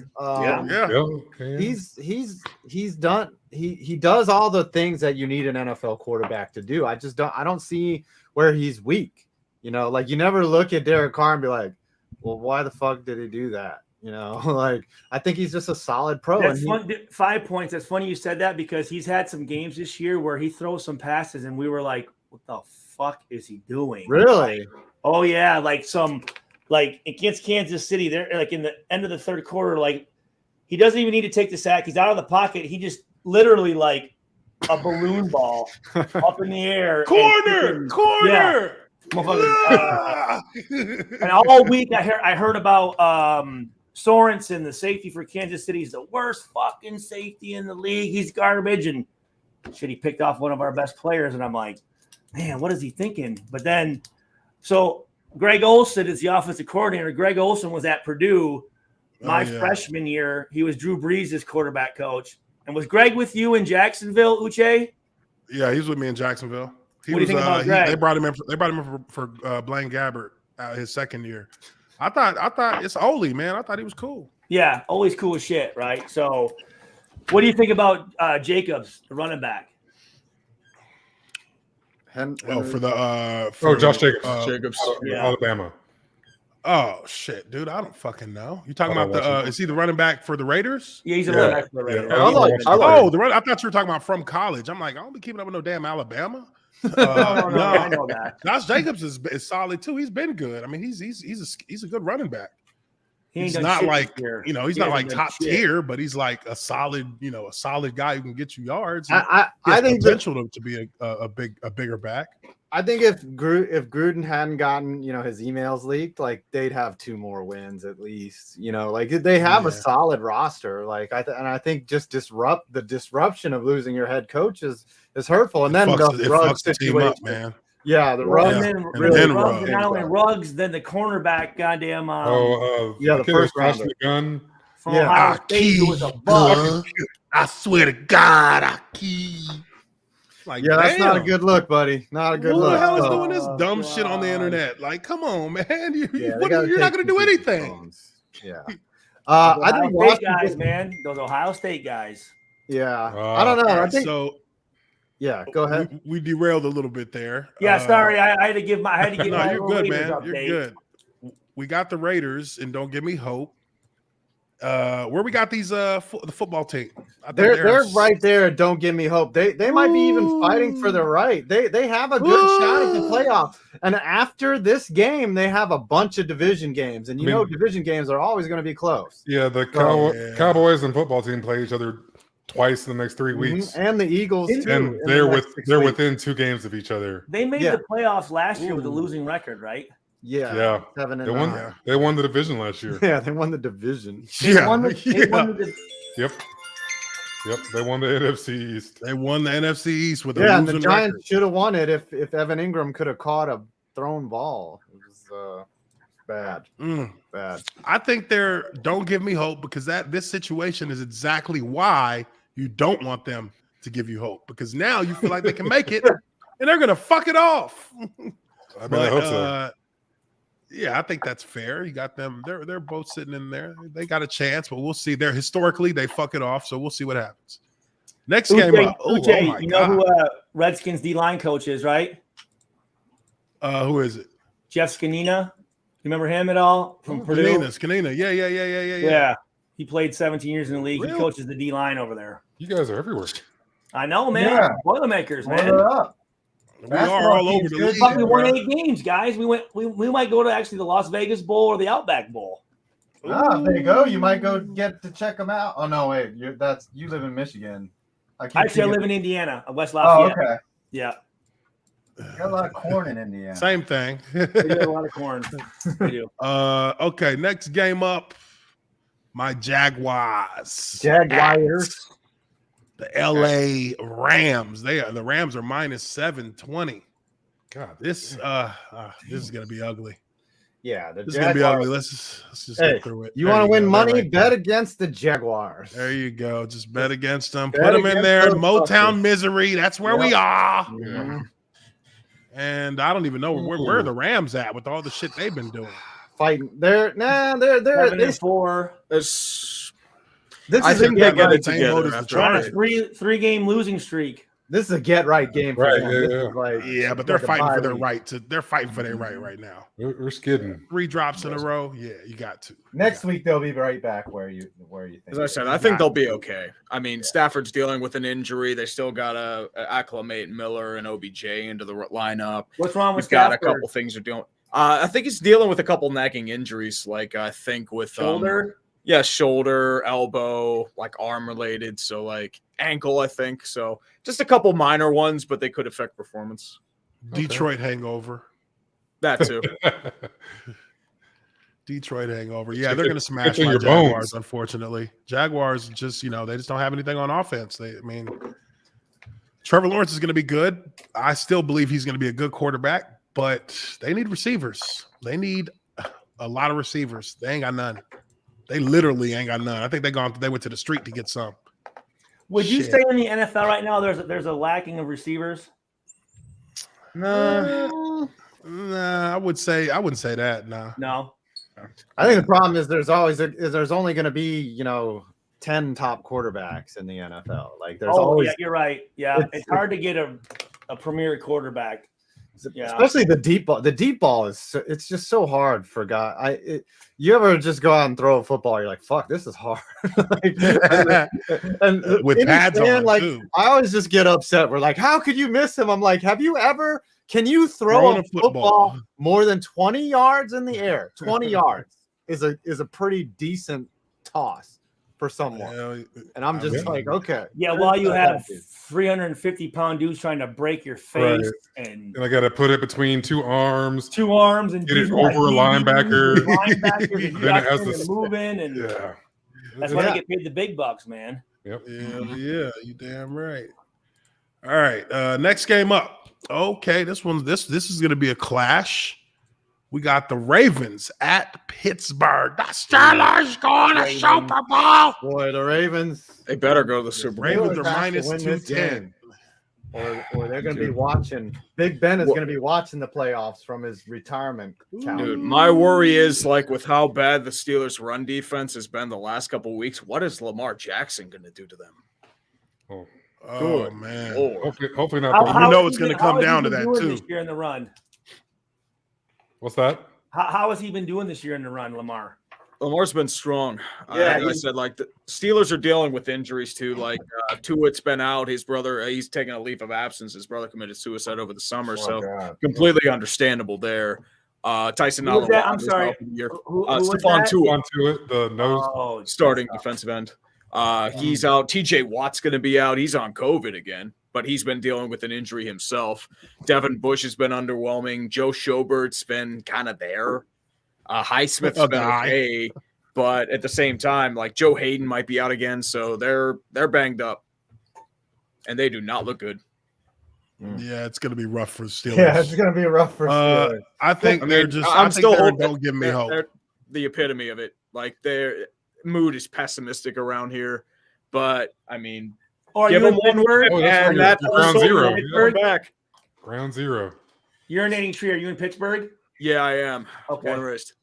He's done. He does all the things that you need an NFL quarterback to do. I don't see where he's weak. You know, like you never look at Derek Carr and be like, well, why the fuck did he do that? You know, like I think he's just a solid pro. That's 5 points. That's funny you said that because he's had some games this year where he throws some passes and we were like, what the fuck is he doing? Really? Oh yeah, like against Kansas City, they're like in the end of the third quarter, like he doesn't even need to take the sack. He's out of the pocket. He just literally like a balloon ball up in the air. Corner. Yeah. And all week I heard about Sorensen, the safety for Kansas City. He's the worst fucking safety in the league. He's garbage. And shit, he picked off one of our best players. And I'm like, man, what is he thinking? But then, so Greg Olson is the offensive coordinator. Greg Olson was at Purdue my freshman year. He was Drew Brees' quarterback coach. And was Greg with you in Jacksonville, Uche? Yeah, he was with me in Jacksonville. What do you think about Greg? They brought him in for Blaine Gabbert his second year. I thought it's Ole, man. I thought he was cool. Yeah, Ole's cool as shit, right? So, what do you think about Jacobs, the running back? For Josh Jacobs, Alabama. Oh shit, dude! I don't fucking know. You talking Hold about on, the? Is he the running back for the Raiders? Yeah, he's a Yeah. running back for the Raiders. Yeah. I like- I like- Oh, the run. I thought you were talking about from college. I'm like, I don't be keeping up with no damn Alabama. No, I know that. Josh Jacobs is solid too. He's been good. I mean, he's a good running back. He ain't He's done not shit like this year. he's He not hasn't like done top shit. tier, but he's like a solid guy who can get you yards. He I has think potential to be a bigger back. I think if Gruden hadn't gotten his emails leaked, like they'd have 2 more wins at least. Like they have a solid roster. Like I think just the disruption of losing your head coach is hurtful. And then It the rug fucks the team up, situation, man. Yeah, the Well, rug. and then, And really then Ruggs, Ruggs. and not only Ruggs, then the cornerback, goddamn, Yeah, the kid first was flashing rounder. the gun. from Yeah. Ohio State, who was a bug. I swear to God, I key. Like, Yeah, that's not a damn. good look, buddy. Not a good Who look. the hell is So- doing this dumb shit on the God. internet? Like, come on, man. Yeah, they You're gotta not take going to do some people's anything. phones. Yeah. Those I Ohio think State Washington. guys, man. Those Ohio State guys. Yeah. I don't know. All I right, think. so Yeah. Go ahead. we derailed a little bit there. Yeah, sorry, I had to give my No, my you're little good, Raiders man. update. You're good. We got the Raiders, and don't give me hope. Where we got these the football team? I think They're right there. Don't give me hope. They might be even fighting for the right. They have a good shot at the playoff. And after this game, they have a bunch of division games, and division games are always going to be close. Yeah, the yeah. Cowboys and football team play each other twice in the next 3 weeks, And the Eagles too. and in they're the next 6 they're weeks. within 2 games of each other. They made Yeah. the playoffs last year with a Ooh. losing record, right? Yeah. Yeah, 7-9. they won. They won the division last year. Yeah, they won the division. They won the Yep. They won the NFC East. They won the NFC East with a Yeah, and the losing Giants record. should have won it if Evan Ingram could have caught a thrown ball. It was bad. Bad. I think they're don't give me hope because this situation is exactly why you don't want them to give you hope because now you feel like they can make it and they're gonna fuck it off. I hope so. Yeah, I think that's fair. You got them. They're both sitting in there. They got a chance, but we'll see. They're historically they fuck it off, so we'll see what happens. Next game up. Oh my you God. know who Redskins D-line coach is, right? Who is it? Jeff Scanina. You remember him at all from Purdue? Scanina. Yeah. Yeah. He played 17 years in the league. Really? He coaches the D-line over there. You guys are everywhere. I know, man. Yeah. Boilermakers, What man. up? We are all over the good. league. Fuck, we won bro. 8 games, guys. We might go to actually the Las Vegas Bowl or the Outback Bowl. There you go. You might go get to check them out. Oh no, wait. You live in Michigan. Actually, I live in Indiana, West Lafayette. okay. Yeah, Got a lot of corn in Indiana. Same thing. we got a lot of corn. We do. Okay, next game up. My Jaguars. Jaguars. The LA Rams. The Rams are minus 720. God, This is gonna be ugly. Yeah, the This is gonna be Jaguars. ugly. Let's just Hey, get through it. You There want to win go. money? They're right Bet there. against the Jaguars. There you go. Just bet against them. Bet Put them in against there. those Motown fuckers. misery. That's where we are. Mhm. And I don't even know where are the Rams at with all the shit they've been doing. Fighting. Seven They and 4. This I is think a they get get right. it Same boat together as the after They're on a Chargers. three-game losing streak. This is a get right game for Right, them. yeah, This yeah. is like- Yeah, but they're like a fighting bye for their week. right to. They're fighting for their right now. we're skidding. 3 drops in a row. Yeah, you got to. Next week they'll be right back where you think. As I said, I think they'll be okay. I mean, Stafford's dealing with an injury. They still got to acclimate Miller and OBJ into the lineup. What's wrong with We've got a Stafford? couple things are doing. I think he's dealing with a couple nagging injuries, like I think with Shoulder? shoulder, elbow, like arm related. So like ankle, I think. So just a couple minor ones, but they could affect performance. Detroit hangover. That too. Detroit hangover. Yeah, they're going to smash in my your Jaguars, bones. unfortunately. Jaguars just, they just don't have anything on offense. Trevor Lawrence is going to be good. I still believe he's going to be a good quarterback, but they need receivers. They need a lot of receivers. They ain't got none. They literally ain't got none. I think they went to the street to get some. Would you Shit. say in the NFL right now there's a lacking of receivers? Nah, I wouldn't say that. Nah. No. I think the problem is there's only going to be 10 top quarterbacks in the NFL. Like there's always yeah, you're right. Yeah, it's hard to get a premier quarterback. Especially the deep ball. The deep ball it's just so hard for guys. You ever just go out and throw a football? You're like, fuck, this is hard. and with pads on, like too. I always just get upset. We're like, how could you miss him? I'm like, can you throw a football more than 20 yards in the air? 20 yards is a pretty decent toss for someone. And I'm just like, okay. Yeah, while you have 350-pound dudes trying to break your face, and I got to put it between two arms, and get it over a linebacker. Then it has to move in, and that's why they get paid the big bucks, man. Yep. Yeah, you damn right. All right, next game up. Okay, this is going to be a clash. We got the Ravens at Pittsburgh. The Steelers going to Super Bowl. Boy, the Ravens. They better go to the Super Bowl. Ravens are minus 210. Or they're going to be watching. Big Ben is going to be watching the playoffs from his retirement couch. Dude, my worry is, like, with how bad the Steelers' run defense has been the last couple of weeks, what is Lamar Jackson going to do to them? Oh man. Hopefully not. You know it's going to come down to that, too. This year in the run. What's that? How has he been doing this year in the run, Lamar? Lamar's been strong. Yeah, I said, like, the Steelers are dealing with injuries too. Like, Tuitt's been out. His brother, he's taking a leave of absence. His brother committed suicide over the summer, completely understandable there. Tyson Allen. I'm sorry. Stephon Tuitt, the nose starting defensive end. He's out. TJ Watt's going to be out. He's on COVID again, but he's been dealing with an injury himself. Devin Bush has been underwhelming. Joe Schobert's been kind of there. Highsmith's been okay, but at the same time, like, Joe Hayden might be out again, so they're banged up, and they do not look good. Yeah, it's going to be rough for the Steelers. Yeah, it's going to be rough for Steelers. I think they're just. I'm still don't give me hope. They're the epitome of it. Like, their mood is pessimistic around here, but I mean, give them one word, and that's ground zero. Back. Ground zero. Urinating tree. Are you in Pittsburgh? Yeah, I am. Okay. One wrist.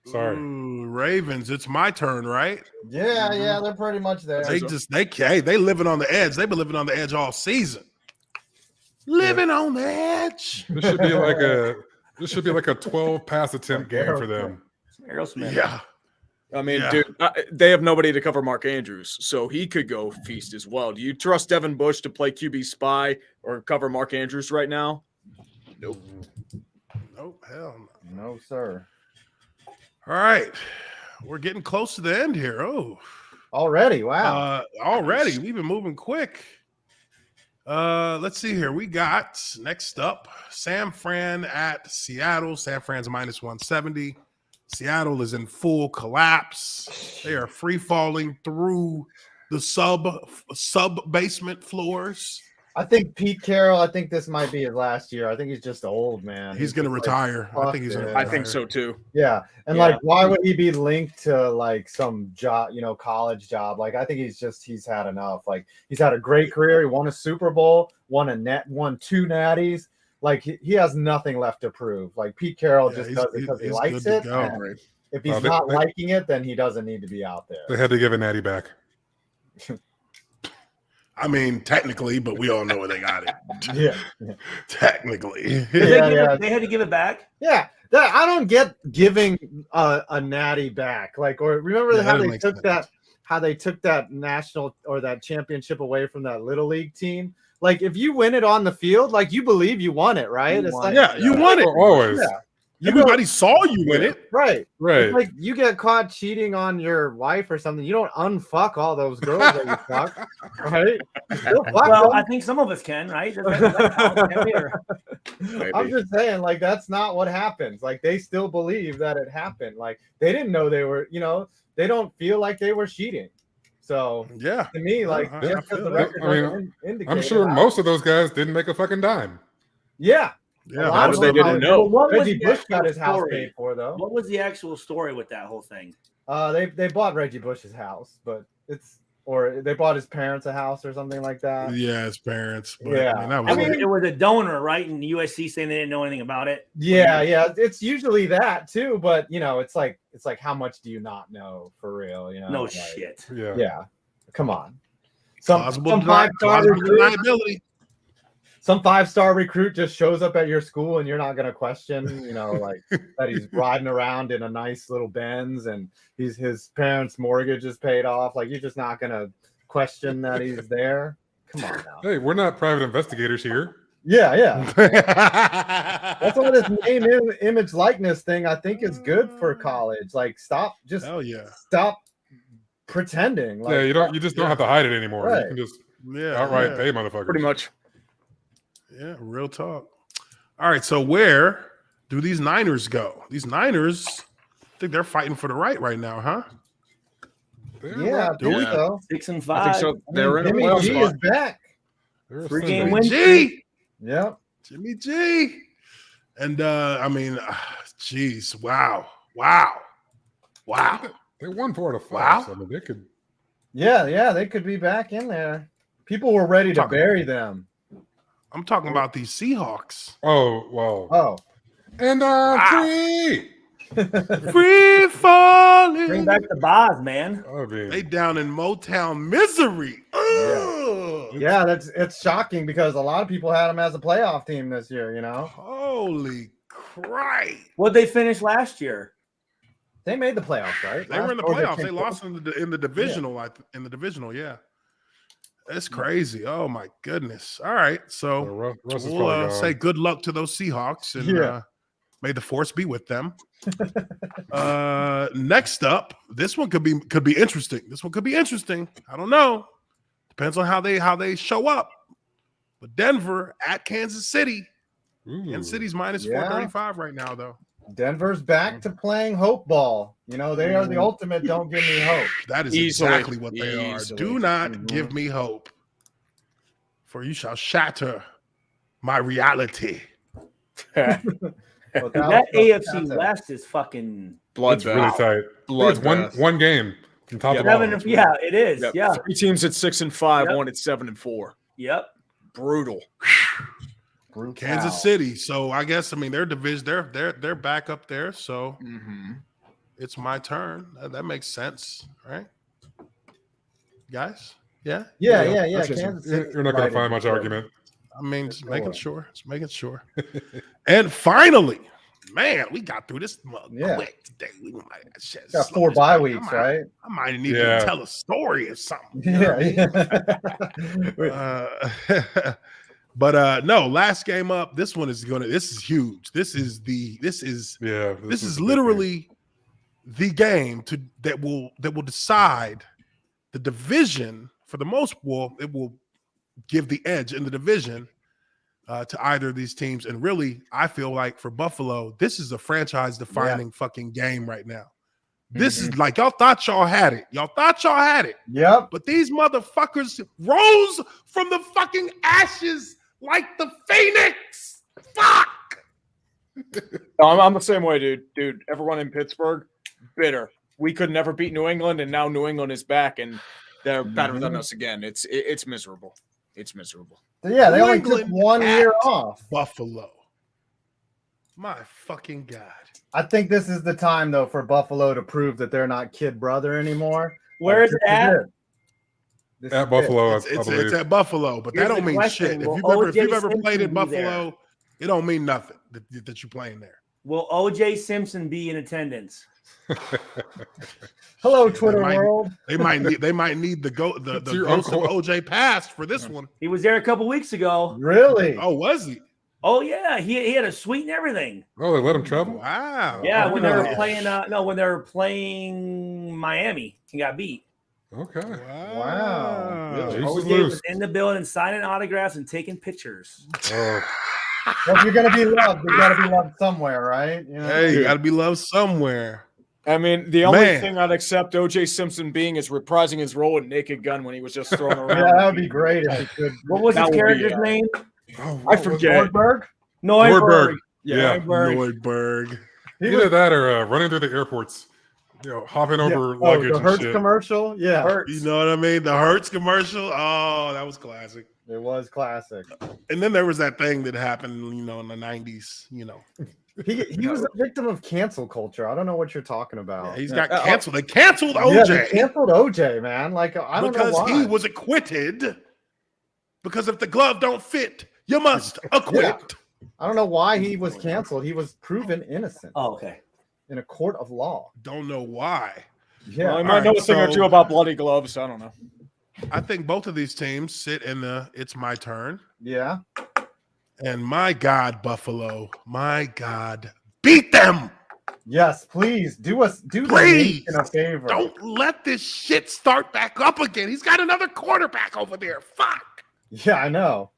Sorry. Ooh, Ravens, it's my turn, right? Yeah, they're pretty much there. They living on the edge. They've been living on the edge all season. Living on the edge. This should be like a 12 pass attempt game for them. Aerosmith. Yeah. I mean, dude, they have nobody to cover Mark Andrews, so he could go feast as well. Do you trust Devin Bush to play QB spy or cover Mark Andrews right now? Nope. Nope. Hell no. No, sir. All right. We're getting close to the end here. Oh. Already. Wow. Already. We've been moving quick. Let's see here. We got next up San Fran at Seattle. San Fran's minus 170. Seattle is in full collapse. They are free falling through the sub basement floors. I think Pete Carroll, I think this might be his last year. I think he's just old, man. He's going to retire. I think he's going to retire. I think so too. Yeah. And like, why would he be linked to like some job, college job? Like, I think he's had enough. Like, he's had a great career. He won a Super Bowl, won 2 natties. Like, he has nothing left to prove. Like, Pete Carroll just does it because he likes it. If he's not liking it, then he doesn't need to be out there. They had to give a natty back. I mean, technically, but we all know where they got it. Yeah. Technically. They had to give it back? Yeah. I don't get giving a natty back. Like, or remember how they took that national or that championship away from that little league team? Like, if you win it on the field, like, you believe you won it, right? You won it. Always. Yeah. Everybody saw you win it. Right. Right. Like, you get caught cheating on your wife or something. You don't unfuck all those girls that you fuck. Right? Well, I think some of us can, right? I'm just saying, like, that's not what happens. Like, they still believe that it happened. Like, they didn't know they were, they don't feel like they were cheating. So, to me, like, just because the record indicate, I'm sure most of those guys didn't make a fucking dime. Yeah. Yeah, how they didn't know. Reggie Bush got his house paid for, though. What was the actual story with that whole thing? They bought Reggie Bush's house, but they bought his parents a house or something like that. Yeah, his parents. But, yeah, I mean, it was a donor, right? And USC saying they didn't know anything about it. Yeah, it's usually that too. But it's like how much do you not know for real? No shit. Yeah. Come on. Plausible deniability. some 5-star recruit just shows up at your school and you're not going to question, like that he's riding around in a nice little Benz and his parents' mortgage is paid off. Like, you're just not going to question that he's there. Come on now. Hey, we're not private investigators here. Yeah. That's why this name, image, likeness thing I think is good for college. Like, stop pretending. Like, You just don't have to hide it anymore. Right. You can just outright pay motherfuckers. Pretty much. Yeah, real talk. All right, so where do these Niners go? These Niners, I think they're fighting for the right now, huh? Yeah, I think so. 6-5. I think so. They're in a Jimmy playoff G spot. is back. 3-game win. G. Yep. Jimmy G. And geez, wow. They won 4 out of 5. Wow. So, I mean, they could. Yeah, they could be back in there. People were ready to bury them. I'm talking about these Seahawks. Oh, well. Oh. And Free falling. Bring back the Boz, man. I mean, They down in Motown misery. Yeah, it's shocking because a lot of people had them as a playoff team this year, Holy Christ. What'd they finish last year? They made the playoffs, right? They were in the Or playoffs. They came lost close? in the divisional. In the divisional, yeah. That's crazy. Oh my goodness. All right. So Russ is probably we'll gone. say good luck to those Seahawks and may the force be with them. Next up, this one could be interesting. This one could be interesting. I don't know. Depends on how they show up. But Denver at Kansas City. Kansas City's minus 435 right now, though. Denver's back to playing hope ball. They are the ultimate don't give me hope. That is exactly what they are. Do not give me hope, for you shall shatter my reality. That AFC West is fucking It's really tight. It's one game from top to bottom. Yeah, it is. Yep. Yeah. 3 teams at 6-5, one at 7-4. Yep. Brutal. Kansas City. So I guess their division. They're back up there. So it's my turn. That makes sense, right, guys? Yeah. Kansas City. You're not going to find much argument. Just making sure. Just making sure. And finally, man, we got through this quick today. We got 4 bye weeks, right? I might need to tell a story or something. But no, last game up. This is huge. This is literally the game that will decide the division for the most. It will give the edge in the division to either of these teams. And really, I feel like for Buffalo, this is a franchise defining fucking game right now. This is like y'all thought y'all had it. Yep. But these motherfuckers rose from the fucking ashes like the Phoenix. Fuck. I'm the same way, dude. Everyone in Pittsburgh, bitter. We could never beat New England, and now New England is back, and they're better than us again. It's miserable. It's miserable. Yeah, they only took 1 year off. Buffalo. My fucking God. I think this is the time, though, for Buffalo to prove that they're not kid brother anymore. Where is it at? At Buffalo, it's at Buffalo, but that don't mean shit. If you've ever played in Buffalo, it don't mean nothing that you're playing there. Will OJ Simpson be in attendance? Hello, Twitter world. They might need the ghost of OJ pass for this one. He was there a couple weeks ago. Really? Oh, was he? Oh yeah, he had a suite and everything. Oh, they let him travel? Wow. Yeah, when they were playing when they were playing Miami, he got beat. Okay. Wow. Yeah, OJ was in the building signing autographs and taking pictures. Oh. Well, if you're gonna be loved, you gotta be loved somewhere, right? Hey, you gotta be loved somewhere. The only thing I'd accept OJ Simpson being is reprising his role in Naked Gun when he was just thrown around. Yeah, that would be great if he could. What was his character's name? I forget. Nordberg? Yeah. Nordberg. Either that or running through the airports, hopping over luggage the and Hertz shit. commercial? Yeah. Hertz. You know what I mean? The Hertz commercial. Oh, that was classic. It was classic. And then there was that thing that happened, in the 90s, He was a victim of cancel culture. I don't know what you're talking about. Yeah, he's got canceled. They canceled OJ. Yeah, they canceled OJ, man. Like, I don't know why. Because he was acquitted. Because if the glove don't fit, You must acquit. Yeah. I don't know why he was canceled. He was proven innocent Oh, okay. in a court of law. Don't know why. Yeah. Well, I might know a thing or two about bloody gloves. I don't know. I think both of these teams sit in the it's my turn. Yeah. And my God, Buffalo, my God, beat them. Yes, please do the Please nation a favor. don't let this shit start back up again. He's got another quarterback over there. Fuck. Yeah, I know.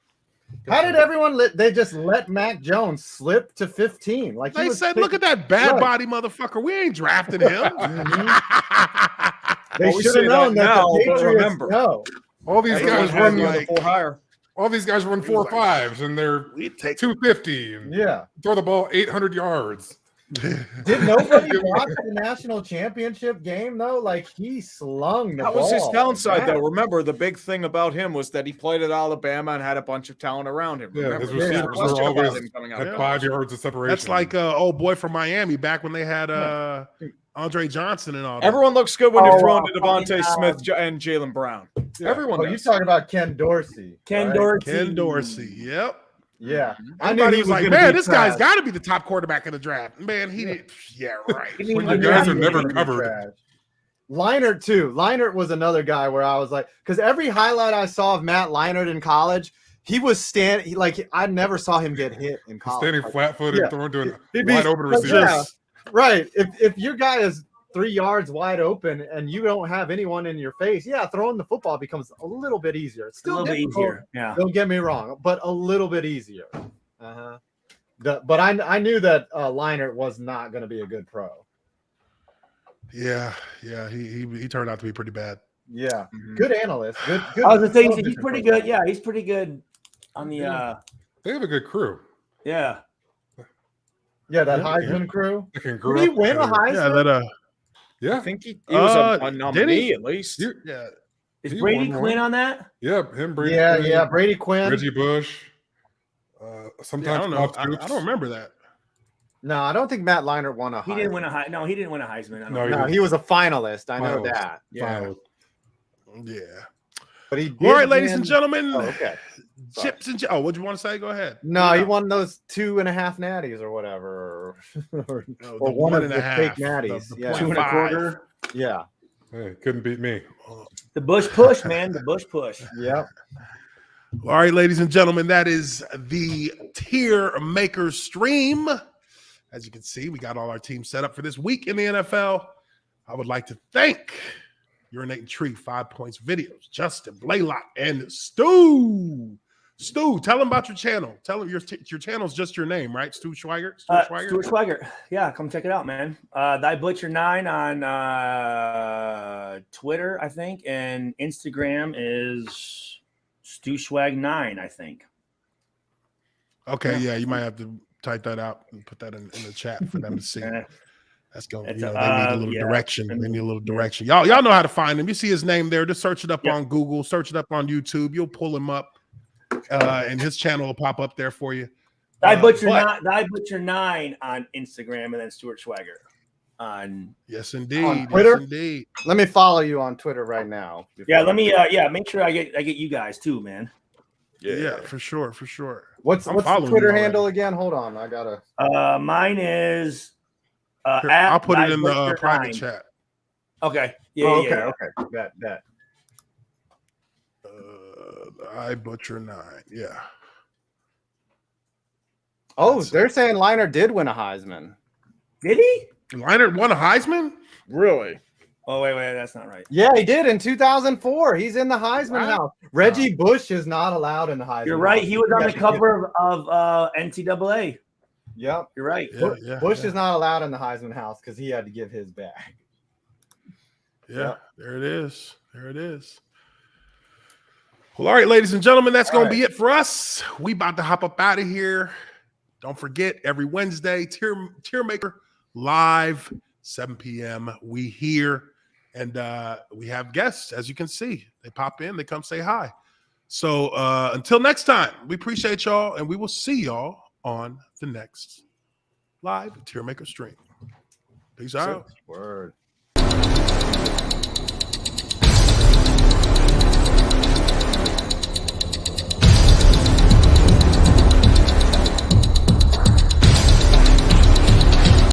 How did everyone they just let Mac Jones slip to 15? Like They said, look at that bad body motherfucker. We ain't drafting him. They should have known that now, the but Patriots remember. know. All these guys run like higher. all these guys run 4.5s and they're We take 250 and Yeah. throw the ball 800 yards. Did nobody watch the national championship game though? Like he slung the That ball. was his downside, Yeah. though. Remember, the big thing about him was that he played at Alabama and had a bunch of talent around him. Yeah, Remember, his there was receivers a question were about always him coming out at of 5 yards of separation. That's like old boy from Miami back when they had Andre Johnson and all that. Everyone looks good when you're Oh, throwing to wow. Devontae Smith and Jalen Brown. Yeah. Everyone Oh, does. you're talking about Ken Dorsey. Ken right? Dorsey. Ken Dorsey. Yep. Yeah. I knew Everybody he was like, gonna man, be this guy's trash. got to be the top quarterback in the draft. Man, he did. Yeah, right. when I your knew guys he are was never gonna be covered. trash. Leinart too. Leinart was another guy where I was like, because every highlight I saw of Matt Leinart in college, he was standing like I never saw him get hit in college. Standing Like, flat-footed, yeah. throwing to a He'd be- wide open like, receiver. yeah. Right. If your guy is 3 yards wide open and you don't have anyone in your face, yeah, throwing the football becomes a little bit easier. It's A still little bit difficult, easier. Yeah. Don't get me wrong, but a little bit easier. Uh-huh. But I knew that Leinart was not going to be a good pro. Yeah, he turned out to be pretty bad. Yeah, Mhm. good analyst. Good. I was gonna say he's television pretty person. good. Yeah, he's pretty good on the They have a good crew. yeah. Yeah, that Yeah. Heisman crew. They can Did grow he up win a together. Heisman? Yeah, that I Yeah, think he was a did nominee he? at least. yeah. Is He Brady won Quinn one. on that? yeah, him, Brady, Yeah, Quinn, yeah. Brady Quinn. Reggie Bush. Yeah, Sometimes I don't know. Bob I Stoops. don't remember that. No, I don't think Matt Leinart won a Heisman. He didn't win a high. No, he didn't win a Heisman. I don't No, know. No, he was a finalist. I know Finalist. that. Yeah, Finals. Yeah. but he. All did right, ladies and win- gentlemen. Oh, okay. Chips and oh, what'd you want to say? Go ahead. No, he won those 2.5 natties or whatever, or No, or the one of and the a half, fake the- natties. the Yeah, 2 1/4. yeah, Hey, couldn't beat me. The Bush push, man. The Bush push. yeah. All right, ladies and gentlemen, that is the Tier Maker stream. As you can see, we got all our teams set up for this week in the NFL. I would like to thank Urinating Tree, 5 Points Videos, Justin, Blaylock, and Stu. Stu, tell them about your channel. Tell them your channel's just your name, right? Stu Schweiger? Stuart Schweiger? Stuart Schweiger. Yeah, come check it out, man. Thy Butcher 9 on Twitter, I think, and Instagram is Stu Schwag 9, I think. Okay, yeah, you might have to type that out and put that in the chat for them to see. That's going. It's They a- need a little yeah. direction. They need a little direction. Y'all know how to find him. You see his name there. Just search it up on Google. Search it up on YouTube. You'll pull him up, and his channel will pop up there for you. Thy Butcher but- 9 on Instagram, and then Stuart Schweiger on. Yes, indeed. On Twitter? Yes, indeed. Let me follow you on Twitter right now. Yeah, let me. Make sure I get you guys too, man. Yeah, for sure, for sure. What's I'm the following Twitter you handle already. again? Hold on, I gotta. Mine is. Here, At I'll put it Thy in the Butcher private 9. chat. Okay. Yeah. Oh, yeah, okay, yeah. okay. Bet. I Butcher 9. Yeah. Oh, they're saying Leinart did win a Heisman. Did he? Leinart won a Heisman? Really? Oh wait, that's not right. Yeah, he did in 2004. He's in the Heisman Wow. house. Reggie Bush is not allowed in the Heisman. You're right. house. He was on Yeah, the cover of NCAA. Yep. You're right. Yeah, Bush is not allowed in the Heisman house because he had to give his back. Yeah, there it is. There it is. Well, all right, ladies and gentlemen, that's going to be it for us. We about to hop up out of here. Don't forget, every Wednesday, Tiermaker live, 7 p.m. We here, and we have guests, as you can see. They pop in, they come say hi. So until next time, we appreciate y'all, and we will see y'all on the next live Tiermaker stream. Peace out. Word.